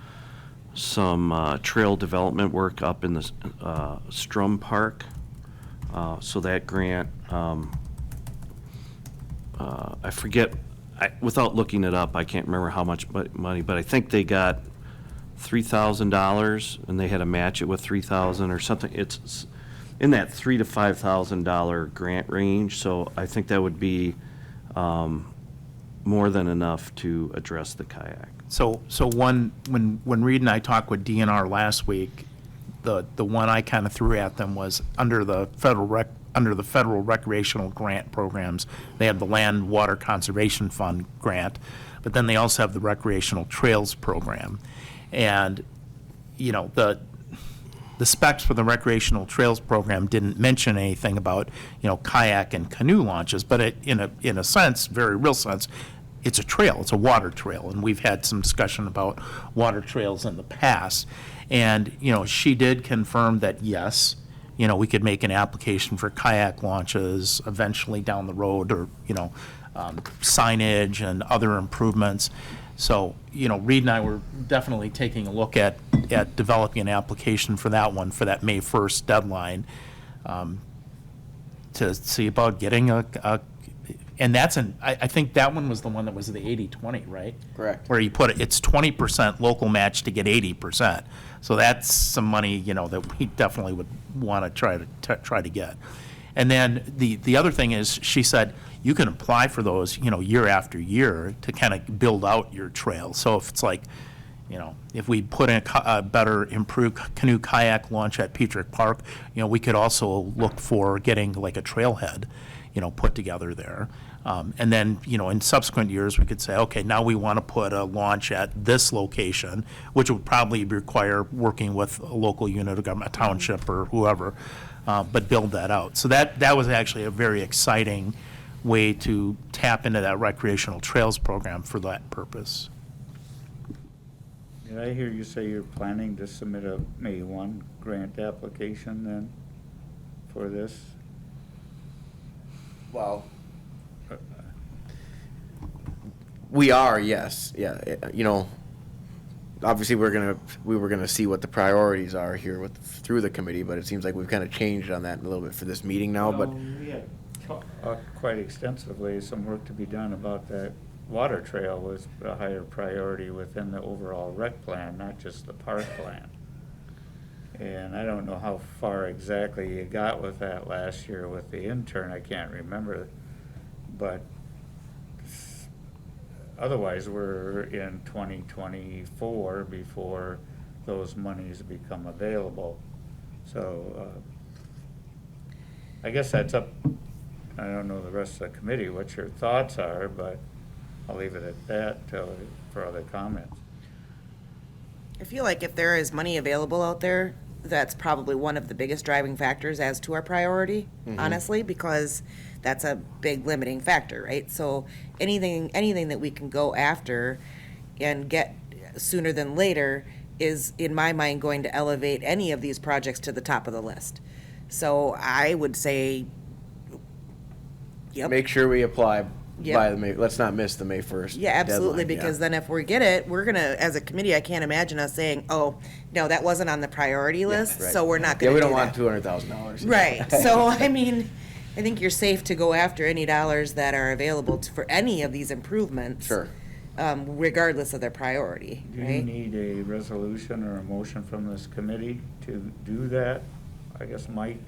some trail development work up in the Strum Park. So that grant, I forget, without looking it up, I can't remember how much money, but I think they got $3,000 and they had to match it with $3,000 or something. It's in that $3,000 to $5,000 grant range, so I think that would be more than enough to address the kayak. So when Reed and I talked with DNR last week, the one I kind of threw at them was under the federal recreational grant programs, they have the Land Water Conservation Fund grant, but then they also have the Recreational Trails Program. And, you know, the specs for the Recreational Trails Program didn't mention anything about, you know, kayak and canoe launches, but in a sense, very real sense, it's a trail, it's a water trail, and we've had some discussion about water trails in the past. And, you know, she did confirm that, yes, you know, we could make an application for kayak launches eventually down the road, or, you know, signage and other improvements. So, you know, Reed and I were definitely taking a look at developing an application for that one, for that May 1st deadline, to see about getting and that's I think that one was the one that was the 80-20, right? Correct. Where you put it's 20% local match to get 80%. So that's some money, you know, that we definitely would want to try to get. And then the other thing is, she said, you can apply for those, you know, year after year to kind of build out your trail. So if it's like, you know, if we put in a better improved canoe kayak launch at Petrick Park, you know, we could also look for getting like a trailhead, you know, put together there. And then, you know, in subsequent years, we could say, okay, now we want to put a launch at this location, which would probably require working with a local unit of government, a township or whoever, but build that out. So that was actually a very exciting way to tap into that recreational trails program for that purpose. Did I hear you say you're planning to submit a May 1 grant application then for this? Well, we are, yes, yeah. You know, obviously we were gonna see what the priorities are here through the committee, but it seems like we've kind of changed on that a little bit for this meeting now. But We had talked quite extensively, some work to be done about that water trail was a higher priority within the overall rec plan, not just the park plan. And I don't know how far exactly you got with that last year with the intern, I can't remember but otherwise, we're in 2024 before those monies become available. So, I guess that's up, I don't know the rest of the committee, what your thoughts are, but I'll leave it at that for other comments. I feel like if there is money available out there, that's probably one of the biggest driving factors as to our priority, honestly, because that's a big limiting factor, right? So anything that we can go after and get sooner than later is, in my mind, going to elevate any of these projects to the top of the list. So I would say, yep. Make sure we apply Yep. by the May, let's not miss the May 1st. Yeah, absolutely, deadline, because then if we get it, we're gonna, as a committee, I can't imagine us saying, oh, no, that wasn't on the priority list, right. so we're not Yeah, gonna we do don't want that. $200,000. Right, so, I mean, I think you're safe to go after any dollars that are available for any of these improvements. Sure. Regardless of their priority, Do you right? need a resolution or a motion from this committee to do that? I guess, Mike,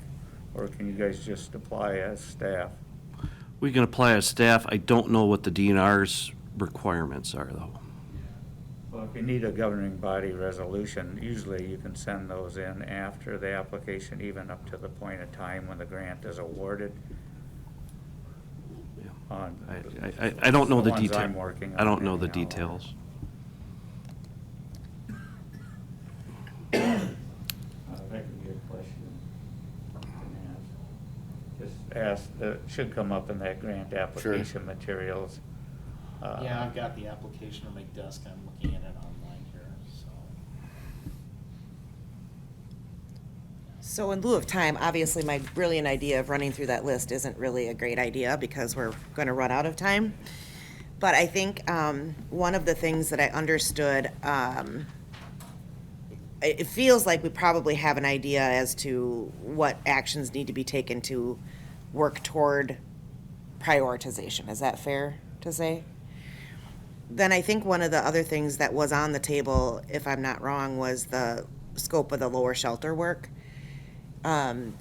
or can you guys just apply as staff? We can apply as staff. I don't know what the DNR's requirements are, though. Well, if you need a governing body resolution, usually you can send those in after the application, even up to the point of time when the grant is awarded. On I don't know the ones detail. I'm working I don't on know the anyhow. details. That could be a question you can ask. Just ask, that should come up in that grant application materials. Yeah, I've got the application on my desk. I'm looking at it online here, so. So in lieu of time, obviously, my brilliant idea of running through that list isn't really a great idea because we're gonna run out of time. But I think, one of the things that I understood, it feels like we probably have an idea as to what actions need to be taken to work toward prioritization. Is that fair to say? Then I think one of the other things that was on the table, if I'm not wrong, was the scope of the lower shelter work. And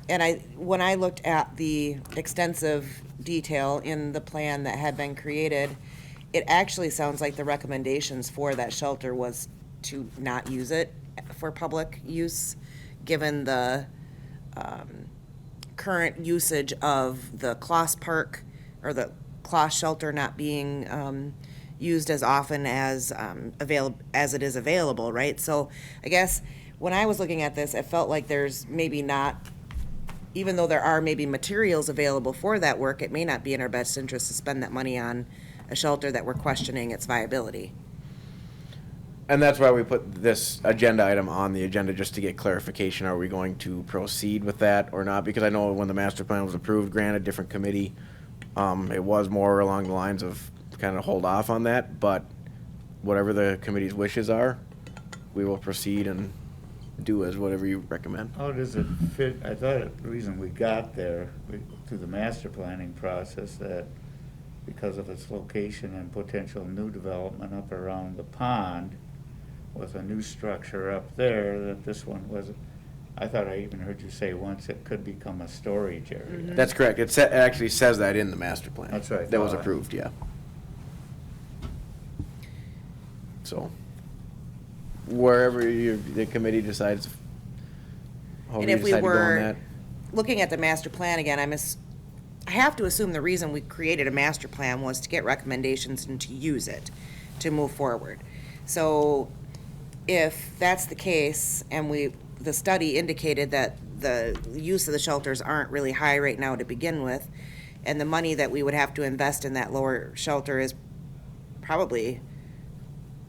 when I looked at the extensive detail in the plan that had been created, it actually sounds like the recommendations for that shelter was to not use it for public use, given the current usage of the Kloss Park, or the Kloss shelter not being used as often as as it is available, right? So I guess when I was looking at this, it felt like there's maybe not, even though there are maybe materials available for that work, it may not be in our best interest to spend that money on a shelter that we're questioning its viability. And that's why we put this agenda item on the agenda, just to get clarification. Are we going to proceed with that or not? Because I know when the master plan was approved, granted, different committee, it was more along the lines of kind of hold off on that, but whatever the committee's wishes are, we will proceed and do as whatever you recommend. How does it fit? I thought the reason we got there through the master planning process, that because of its location and potential new development up around the pond with a new structure up there, that this one was, I thought I even heard you say once it could become a storage area. That's correct. It actually says that in the master plan. That's what I That was thought. approved, yeah. So, wherever the committee decides, however And you if we decide to go on were that. looking at the master plan again, I have to assume the reason we created a master plan was to get recommendations and to use it to move forward. So if that's the case, and the study indicated that the use of the shelters aren't really high right now to begin with, and the money that we would have to invest in that lower shelter is probably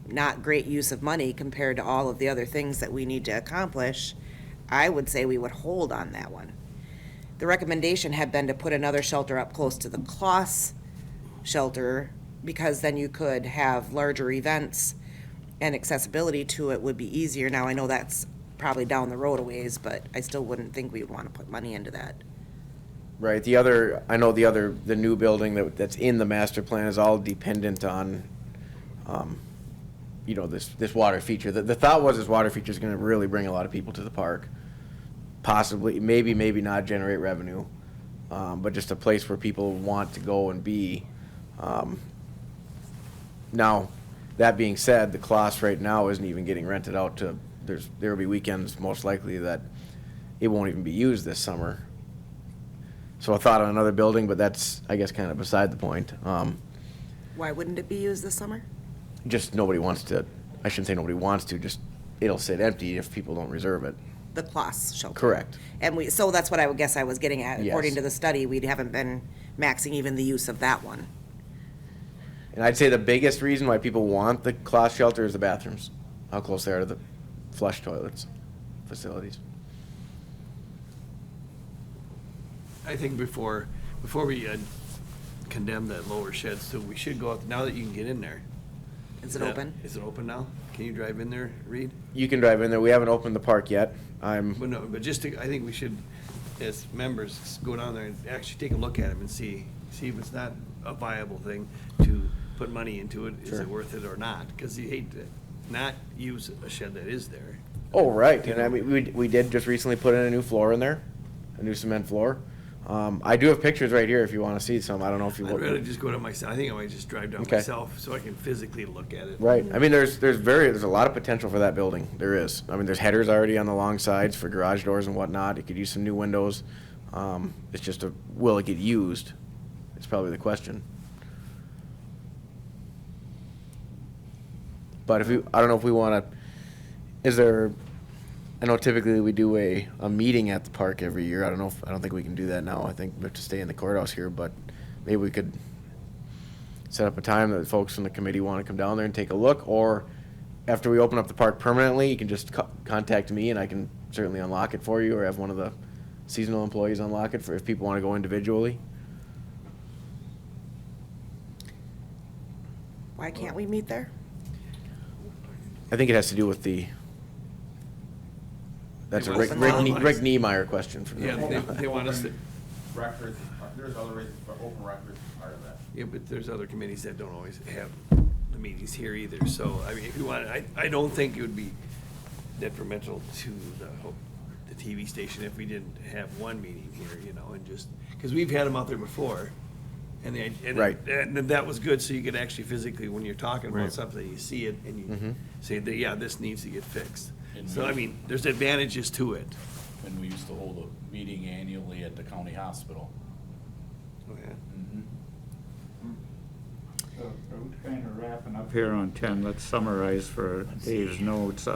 not great use of money compared to all of the other things that we need to accomplish, I would say we would hold on that one. The recommendation had been to put another shelter up close to the Kloss shelter, because then you could have larger events and accessibility to it would be easier. Now, I know that's probably down the road a ways, but I still wouldn't think we would want to put money into that. Right, the new building that's in the master plan is all dependent on, this water feature. The thought was this water feature is gonna really bring a lot of people to the park. Possibly, maybe not generate revenue. but just a place where people want to go and be. Now, that being said, the Kloss right now isn't even getting rented out to, there will be weekends most likely that it won't even be used this summer. So I thought on another building, but that's, I guess, kind of beside the point. Why wouldn't it be used this summer? Just nobody wants to, I shouldn't say nobody wants to, just it'll sit empty if people don't reserve it. The Kloss shelter. Correct. And so that's what I would guess I was getting at. Yes. According to the study, we haven't been maxing even the use of that one. And I'd say the biggest reason why people want the Kloss shelter is the bathrooms, how close they are to the flush toilets facilities. I think before we condemn that lower shed, so we should go up, now that you can get in there. Is it open? Is it open now? Can you drive in there, Reed? You can drive in there. We haven't opened the park yet. But no, but just to, I think we should, as members, go down there and actually take a look at them and see if it's not a viable thing to put money into it. Is Sure. it worth it or not? Because you hate to not use a shed that is there. Oh, right. And I mean, we did just recently put in a new floor in there, a new cement floor. I do have pictures right here if you want to see some. I don't know if you I'd would. rather just go to myself. I think I might just drive down Okay. myself so I can physically look at it. Right. I mean, there's a lot of potential for that building. There is. I mean, there's headers already on the long sides for garage doors and whatnot. It could use some new windows. It's just will it get used? It's probably the question. But I don't know if we want to, I know typically we do a meeting at the park every year. I don't think we can do that now. I think we have to stay in the courthouse here, but maybe we could set up a time that folks from the committee want to come down there and take a look, or after we open up the park permanently, you can just contact me and I can certainly unlock it for you, or have one of the seasonal employees unlock it for if people want to go individually. Why can't we meet there? I think it has to do with that's a They Rick want us to- Rick Niemeyer question from Yeah, them. they want us to, Records, there's other reasons, but open records is part of that. yeah, but there's other committees that don't always have the meetings here either. So, I mean, if you want, I don't think it would be detrimental to the TV station if we didn't have one meeting here, you know, and just, because we've had them out there before. And Right. and that was good, so you could actually physically, when you're talking about Right. something, you see it and you Mhm. say that, yeah, this needs to get fixed. And So, I mean, there's advantages to it. And we used to hold a meeting annually at the county hospital. Okay. So we're kind of wrapping up here on 10. Let's summarize for Dave's notes.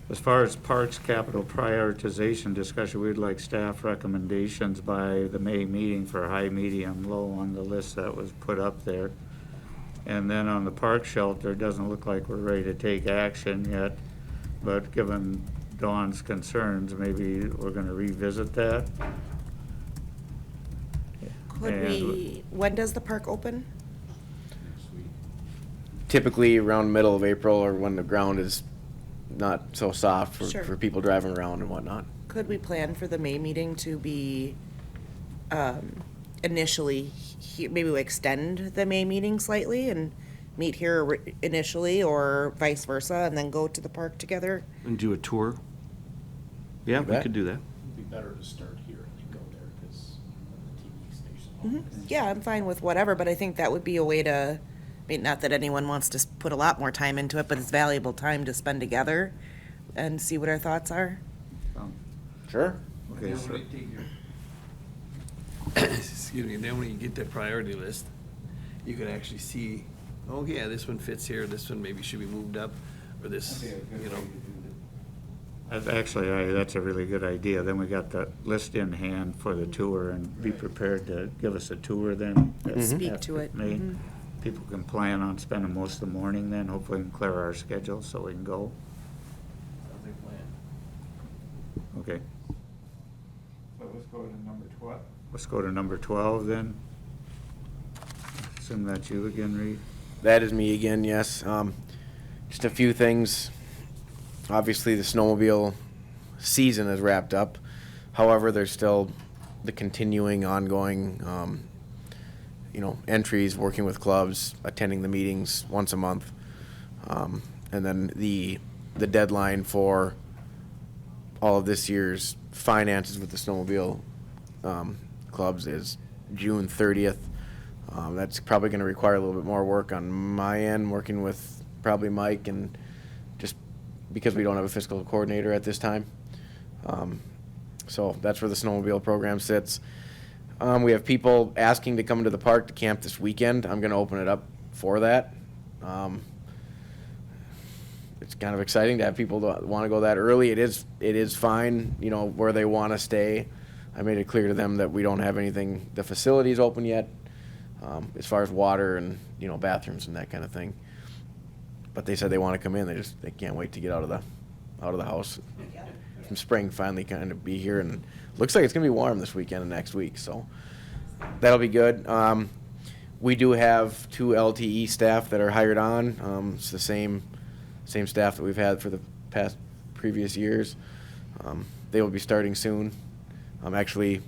As far as parks capital prioritization discussion, we'd like staff recommendations by the May meeting for high, medium, low on the list that was put up there. And then on the park shelter, it doesn't look like we're ready to take action yet, but given Dawn's concerns, maybe we're gonna revisit that. When does the park open? Typically around middle of April, or when the ground is not so soft Sure. for people driving around and whatnot. Could we plan for the May meeting to be initially, maybe we extend the May meeting slightly and meet here initially, or vice versa, and then go to the park together? And do a tour? Yeah, we bet. could do that. It'd be better to start here and then go there, because the TV station. Yeah, I'm fine with whatever, but I think that would be a way to, I mean, not that anyone wants to put a lot more time into it, but it's valuable time to spend together and see what our thoughts are. Sure. Okay, Then so when you take your- Excuse me, then when you get that priority list, you can actually see, oh, yeah, this one fits here, this one maybe should be moved up, or this, you know. Actually, that's a really good idea. Then we got the list in hand for the tour, and be prepared to give us a tour then. Speak to it. May. People can plan on spending most of the morning then. Hopefully we can clear our schedule so we can go. Okay. So let's go to number 12. Let's go to number 12 then. Assume that's you again, Reed? That is me again, yes. Just a few things. Obviously, the snowmobile season is wrapped up. However, there's still the continuing, ongoing, entries, working with clubs, attending the meetings once a month. And then the deadline for all of this year's finances with the snowmobile clubs is June 30th. That's probably going to require a little bit more work on my end, working with probably Mike, and just because we don't have a fiscal coordinator at this time. So that's where the snowmobile program sits. We have people asking to come to the park to camp this weekend. I'm going to open it up for that. It's kind of exciting to have people want to go that early. It is fine, you know, where they want to stay. I made it clear to them that we don't have anything, the facilities open yet, as far as water and, you know, bathrooms and that kind of thing. But they said they want to come in. They can't wait to get out of the house. From spring finally kind of be here, and looks like it's gonna be warm this weekend and next week, so that'll be good. We do have 2 LTE staff that are hired on. It's the same staff that we've had for the previous years. They will be starting soon. Actually,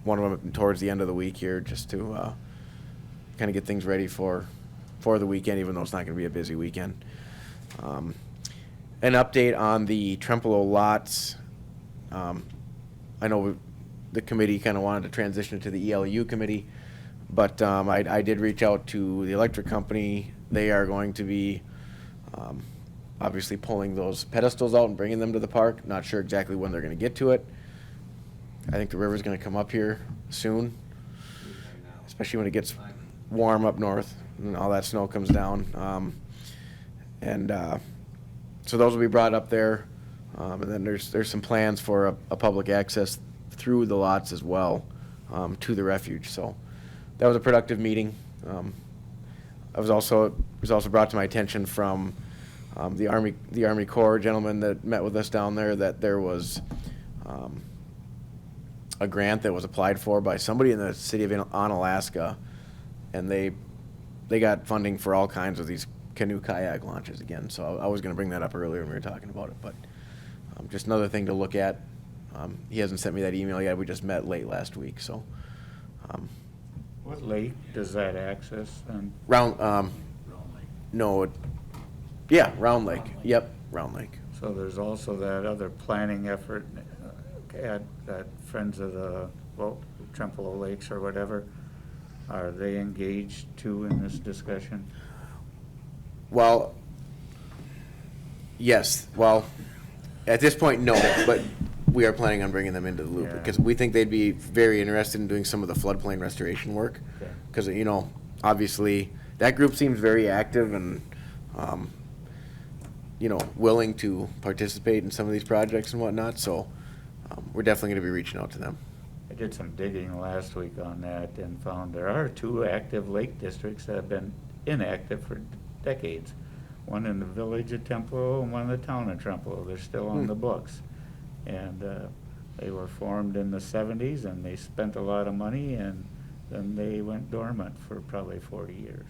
one of them towards the end of the week here, just to kind of get things ready for the weekend, even though it's not going to be a busy weekend. An update on the Trempealeau lots. I know the committee kind of wanted to transition to the ELU committee, but I did reach out to the electric company. They are going to be obviously pulling those pedestals out and bringing them to the park. Not sure exactly when they're going to get to it. I think the river's going to come up here soon, especially when it gets warm up north and all that snow comes down. So those will be brought up there. And then there's some plans for a public access through the lots as well, to the refuge. So that was a productive meeting. It was also brought to my attention from the Army Corps gentleman that met with us down there that there was a grant that was applied for by somebody in the city of Onalaska, and they got funding for all kinds of these canoe kayak launches again. So I was going to bring that up earlier when we were talking about it, but just another thing to look at. He hasn't sent me that email yet. We just met late last week, so. What lake does that access then? Round Lake. Yep, Round Lake. So there's also that other planning effort at Friends of the Trempealeau Lakes or whatever. Are they engaged too in this discussion? Well, yes. Well, at this point, no, but we are planning on bringing them into the loop, Yeah. because we think they'd be very interested in doing some of the floodplain restoration work. Okay. Because, you know, obviously, that group seems very active and, you know, willing to participate in some of these projects and whatnot, so we're definitely going to be reaching out to them. I did some digging last week on that and found there are 2 active lake districts that have been inactive for decades. One in the village of Trempealeau and one in the town of Trempealeau. They're still on the books. And they were formed in the 70s, and they spent a lot of money, and then they went dormant for probably 40 years.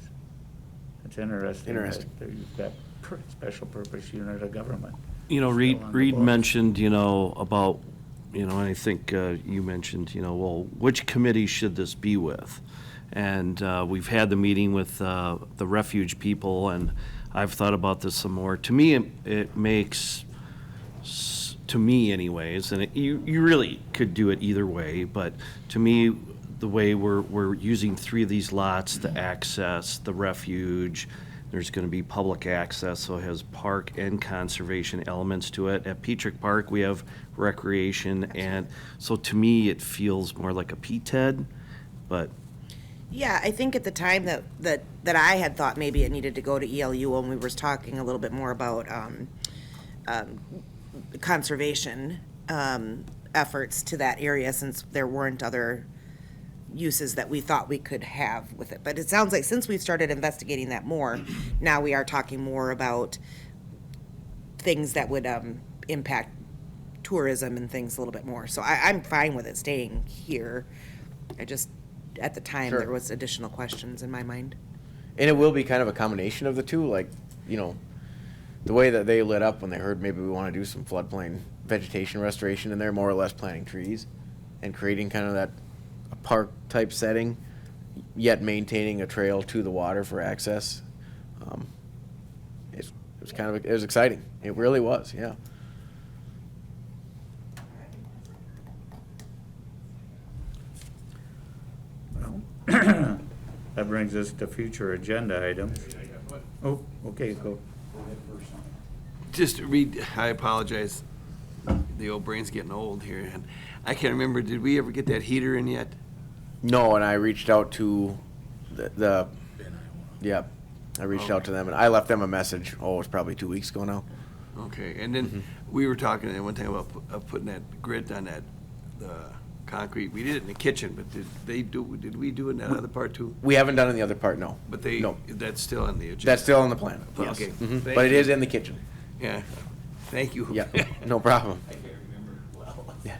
It's interesting. That you've got special purpose unit of government. You know, still on the Reed books. mentioned, you know, about, you know, and I think you mentioned, you know, well, which committee should this be with? And we've had the meeting with the refuge people, and I've thought about this some more. To me, it makes, to me anyways, and you really could do it either way, but to me, the way we're using 3 of these lots to access the refuge, there's going to be public access, so it has park and conservation elements to it. At Petrick Park, we have recreation, and so to me, it feels more like a PTED, but. Yeah, I think at the time that I had thought maybe it needed to go to ELU when we were talking a little bit more about conservation efforts to that area, since there weren't other uses that we thought we could have with it. But it sounds like since we've started investigating that more, now we are talking more about things that would impact tourism and things a little bit more. So I'm fine with it staying here. I just, at the time, Sure. there was additional questions in my mind. And it will be kind of a combination of the two, like, you know, the way that they lit up when they heard maybe we want to do some floodplain vegetation restoration in there, more or less planting trees and creating kind of that park-type setting, yet maintaining a trail to the water for access. It was exciting. It really was, yeah. That brings us to future agenda items. Oh, okay, go. Just read, I apologize. The old brain's getting old here. And I can't remember, did we ever get that heater in yet? No, and I reached out to yeah, I reached out to them, and I left them a message, it was probably 2 weeks ago now. Okay, and then we were talking at one time about putting that grid on that, the concrete. We did it in the kitchen, but did we do it in that other part too? We haven't done it in the other part, no. But No. that's still on the agenda. That's still on the plan, yes. Okay, Mhm. thank But it you. is in the kitchen. Yeah, thank you. Yeah, no problem. I can't remember well. Yeah.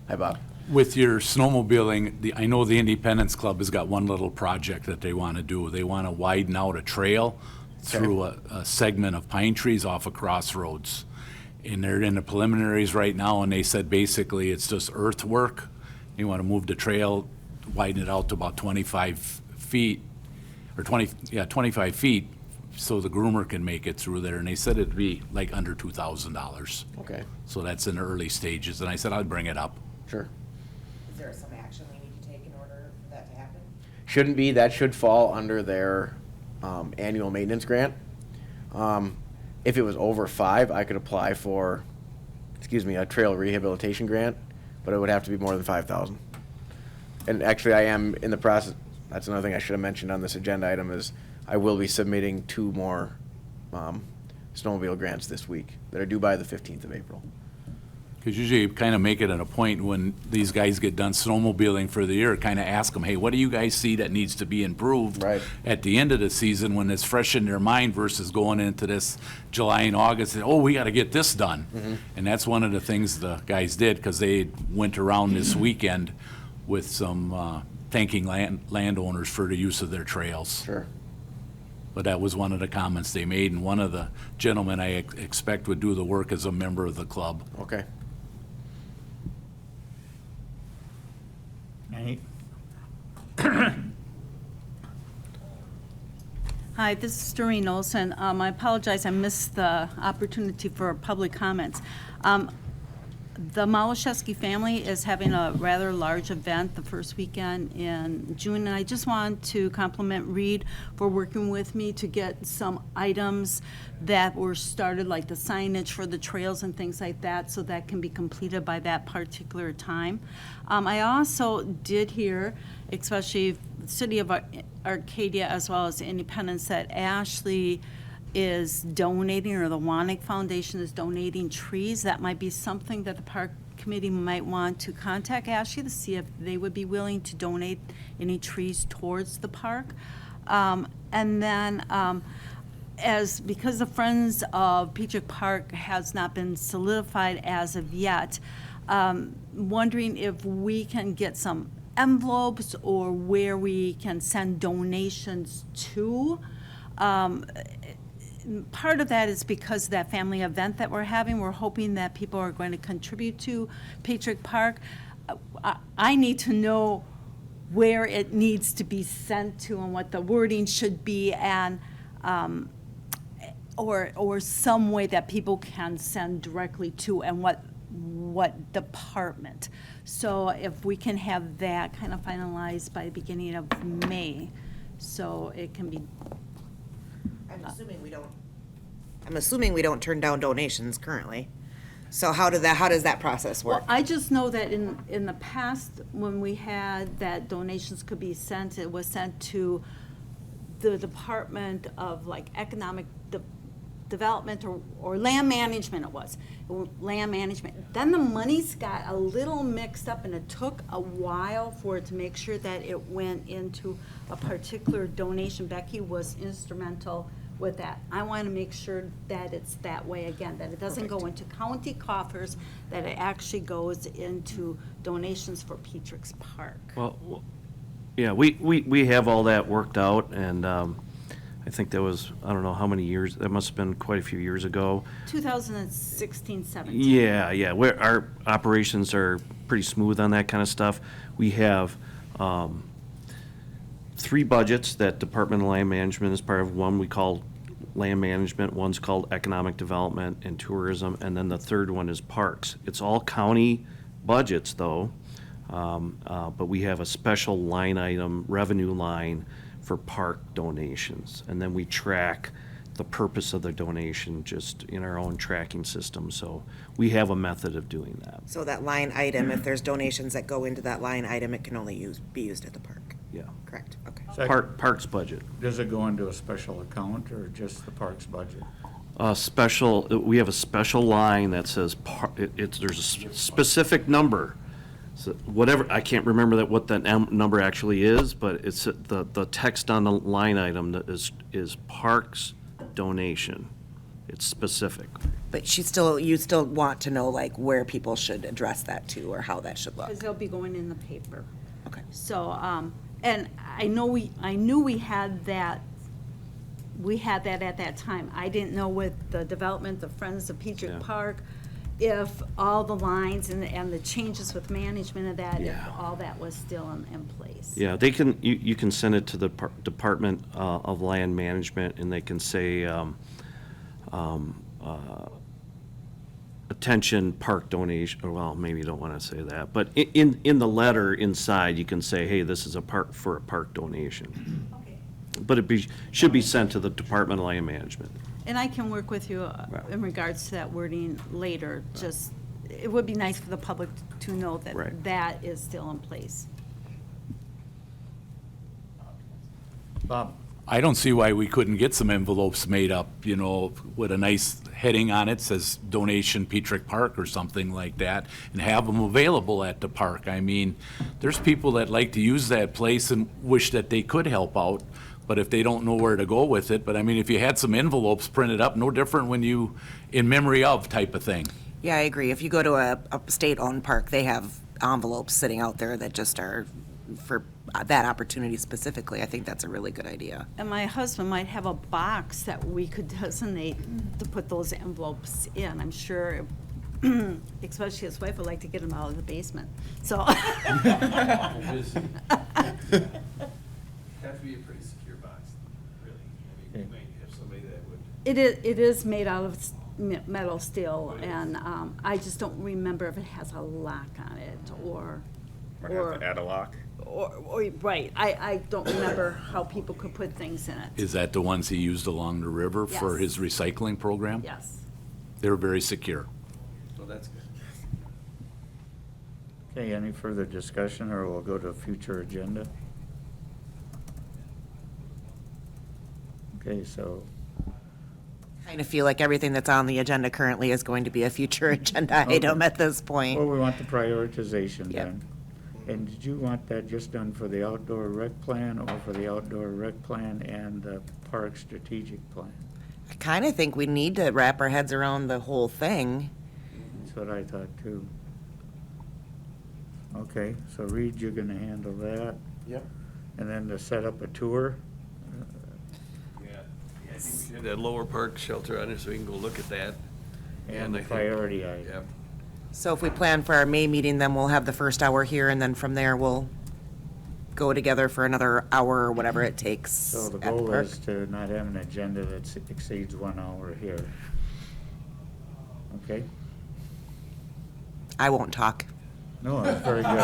Hi, Bob. With your snowmobiling, I know the Independence Club has got one little project that they want to do. They want to widen out a trail through a segment of pine trees off of Crossroads. And they're in the preliminaries right now, and they said basically it's just earthwork. They want to move the trail, widen it out to about 25 feet, or 25 feet, so the groomer can make it through there. And they said it'd be like under $2,000. Okay, So that's in the early stages, and I said I'd bring it up. sure. Is there some action we need to take in order for that to happen? Shouldn't be, that should fall under their annual maintenance grant. If it was over 5, I could apply for, a trail rehabilitation grant, but it would have to be more than 5,000. And actually, I am in the process, that's another thing I should have mentioned on this agenda item, is I will be submitting 2 more snowmobile grants this week that are due by the 15th of April. Because usually you kind of make it at a point when these guys get done snowmobiling for the year, kind of ask them, hey, what do you guys see that needs to be improved? Right. At the end of the season, when it's fresh in their mind versus going into this July and August, and, oh, we got to get this done. And that's one of the things the guys did, because they went around this weekend with some thanking landowners for the use of their trails. Sure. But that was one of the comments they made, and one of the gentlemen I expect would do the work as a member of the club. Okay. Any, Hi, this is Doreen Olson. I apologize, I missed the opportunity for public comments. The Malashevsky family is having a rather large event the first weekend in June, and I just want to compliment Reed for working with me to get some items that were started, like the signage for the trails and things like that, so that can be completed by that particular time. I also did hear, especially the city of Arcadia as well as Independence, that Ashley is donating, or the Wanik Foundation is donating trees. That might be something that the park committee might want to contact Ashley to see if they would be willing to donate any trees towards the park. And then, because the Friends of Petrick Park has not been solidified as of yet, wondering if we can get some envelopes or where we can send donations to. Part of that is because of that family event that we're having. We're hoping that people are going to contribute to Petrick Park. I need to know where it needs to be sent to and what the wording should be, and or some way that people can send directly to, and what department. So if we can have that kind of finalized by the beginning of May, so it can be. I'm assuming we don't turn down donations currently. So how does that process work? Well, I just know that in the past, when we had that donations could be sent, it was sent to the Department of like Economic Development or Land Management. It was Land Management. Then the monies got a little mixed up, and it took a while for it to make sure that it went into a particular donation. Becky was instrumental with that. I want to make sure that it's that way again, that it doesn't go into county coffers, that it actually goes into donations for Petrick's Park. Well, yeah, we have all that worked out, and I think that was, I don't know how many years, that must have been quite a few years ago. 2016, 17. Yeah, our operations are pretty smooth on that kind of stuff. We have 3 budgets that Department of Land Management is part of. One we call Land Management, one's called Economic Development and Tourism, and then the third one is Parks. It's all county budgets, though, but we have a special line item, revenue line, for park donations. And then we track the purpose of the donation just in our own tracking system. So we have a method of doing that. So that line item, if there's donations that go into that line item, it can only be used at the park. Yeah. Correct, okay. Parks budget. Does it go into a special account or just the parks budget? We have a special line that says, there's a specific number. So whatever, I can't remember what that number actually is, but it's, the text on the line item that is parks donation. It's specific. But you still want to know like where people should address that to or how that should look? Because they'll be going in the paper. Okay. So, and I knew we had that at that time. I didn't know with the development of Friends of Petrick Yeah. Park, if all the lines and the changes with management of that, if Yeah. all that was still in place. Yeah, you can send it to the Department of Land Management, and they can say, attention park donation, or well, maybe you don't want to say that, but in the letter inside, you can say, hey, this is a park donation. Okay. But should be sent to the Department of Land Management. And I can work with you Right. in regards to that wording later. Just, it would be nice for the public to know that Right. that is still in place. Bob? I don't see why we couldn't get some envelopes made up, with a nice heading on it, says donation Petrick Park or something like that, and have them available at the park. I mean, there's people that like to use that place and wish that they could help out, but if they don't know where to go with it, but I mean, if you had some envelopes printed up, no different when you, in memory of type of thing. Yeah, I agree. If you go to a state-owned park, they have envelopes sitting out there that just are for that opportunity specifically. I think that's a really good idea. And my husband might have a box that we could designate to put those envelopes in. I'm sure, especially his wife would like to get them out of the basement. So. Have to be a pretty secure box, really. I mean, you might have somebody that would. It is made out of metal still, and I just don't remember if it has a lock on it or Add a lock. right. I don't remember how people could put things in it. Is that the ones he used along the river for Yes. his recycling program? Yes. They're very secure. So that's good. Okay, any further discussion, or we'll go to a future agenda? Okay, so, Kind of feel like everything that's on the agenda currently is going to be a future agenda item at this point. well, we want the prioritization Yep. done. And did you want that just done for the outdoor rec plan, or for the outdoor rec plan and the park strategic plan? I kind of think we need to wrap our heads around the whole thing. That's what I thought too. Okay, so Reed, you're gonna handle that? Yep. And then to set up a tour? Yeah, I think we should have that lower park shelter on it so we can go look at that. And the I think- priority item. Yeah. So if we plan for our May meeting, then we'll have the first hour here, and then from there, we'll go together for another hour or whatever it takes. So the at goal park. is to not have an agenda that exceeds 1 hour here. Okay? I won't talk. No, that's very good.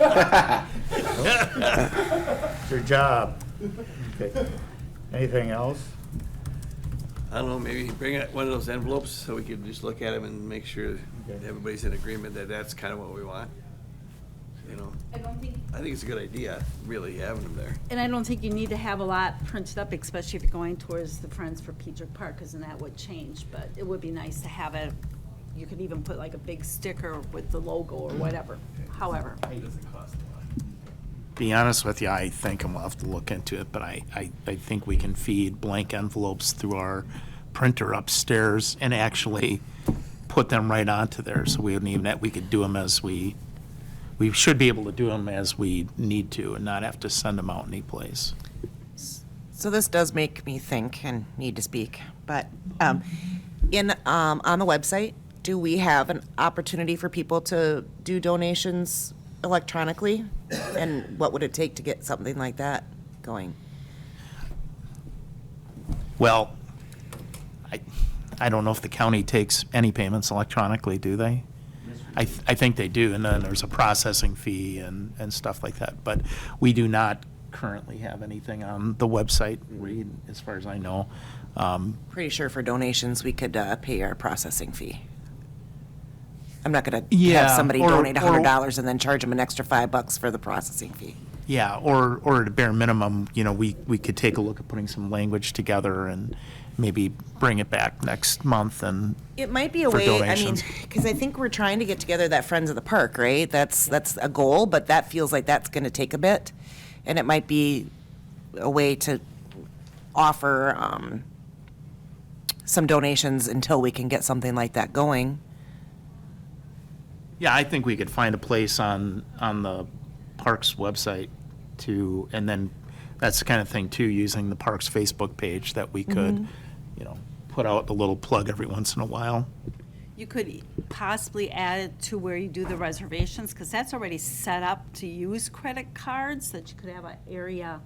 Yeah, it's your job. Okay. Anything else? I don't know, maybe bring out one of those envelopes so we could just look at them and make sure Okay. everybody's in agreement that that's kind of what we want. I don't think. I think it's a good idea, really, having them there. And I don't think you need to have a lot printed up, especially if you're going towards the Friends for Petrick Park, because then that would change. But it would be nice to have it, you could even put like a big sticker with the logo or whatever, however. It doesn't cost a lot. Be honest with you, I think, and we'll have to look into it, but I think we can feed blank envelopes through our printer upstairs and actually put them right onto there, so we wouldn't even, we could do them as we should be able to do them as we need to and not have to send them out anyplace. So this does make me think and need to speak, but on the website, do we have an opportunity for people to do donations electronically? And what would it take to get something like that going? Well, I don't know if the county takes any payments electronically, do they? I think they do, and then there's a processing fee and stuff like that. But we do not currently have anything on the website, Reed, as far as I know. Pretty sure for donations, we could pay our processing fee. I'm not going to Yeah, have somebody or- donate or- $100 and then charge them an extra $5 for the processing fee. Yeah, or at a bare minimum, we could take a look at putting some language together and maybe bring it back next month and It might be a for way, I mean, donations. because I think we're trying to get together that Friends of the Park, right? That's a goal, but that feels like that's going to take a bit. And it might be a way to offer some donations until we can get something like that going. Yeah, I think we could find a place on the parks website and then that's the kind of thing too, using the parks Facebook page that we could, put out a little plug every once in a while. You could possibly add it to where you do the reservations, because that's already set up to use credit cards, that you could have an area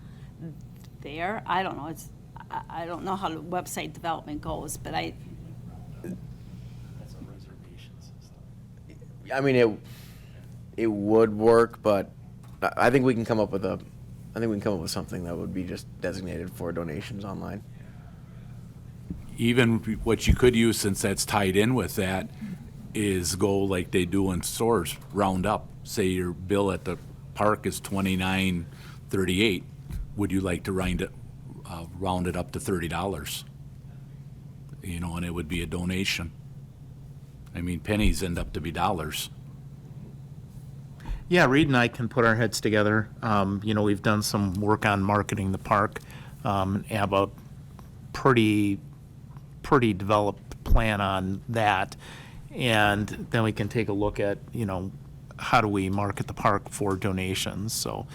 there. I don't know, I don't know how the website development goes, but I mean, it would work, but I think we can come up with something that would be just designated for donations online. Even what you could use, since that's tied in with that, is go like they do in stores, round up. Say your bill at the park is $29.38. Would you like to round it up to $30? And it would be a donation. I mean, pennies end up to be dollars. Yeah, Reed and I can put our heads together. We've done some work on marketing the park, and have a pretty developed plan on that. And then we can take a look at, how do we market the park for donations? So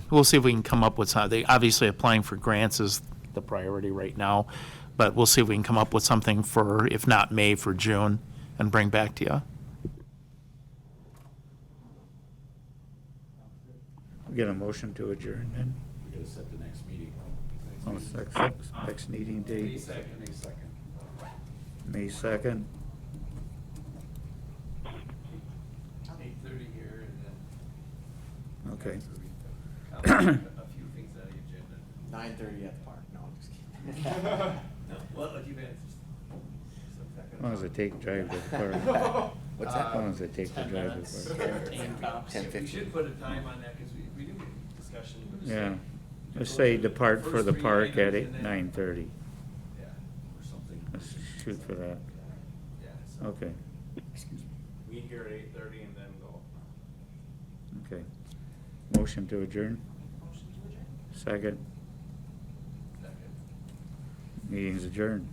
we'll see if we can come up with something. Obviously, applying for grants is the priority right now, but we'll see if we can come up with something for, if not May, for June, and bring back to you. We get a motion to adjourn then? We gotta set the next meeting. Next meeting date, May 2nd. May 2nd. 8:30 here and Okay. then a few things on the agenda. 9:30 at the park. No, I'm just kidding. Well, if you've had How long does it take to drive to the park? What's that? How long does it take to drive to the park? 10:15. We should put a time on that, because we do get discussion. but just Yeah. like- Let's say depart for First the three park at items and then- 9:30. Yeah, or something. Let's shoot for that. Yeah, so. Okay, Meet here at 8:30 and then go. okay. Motion to adjourn? Second. Second. Meeting's adjourned.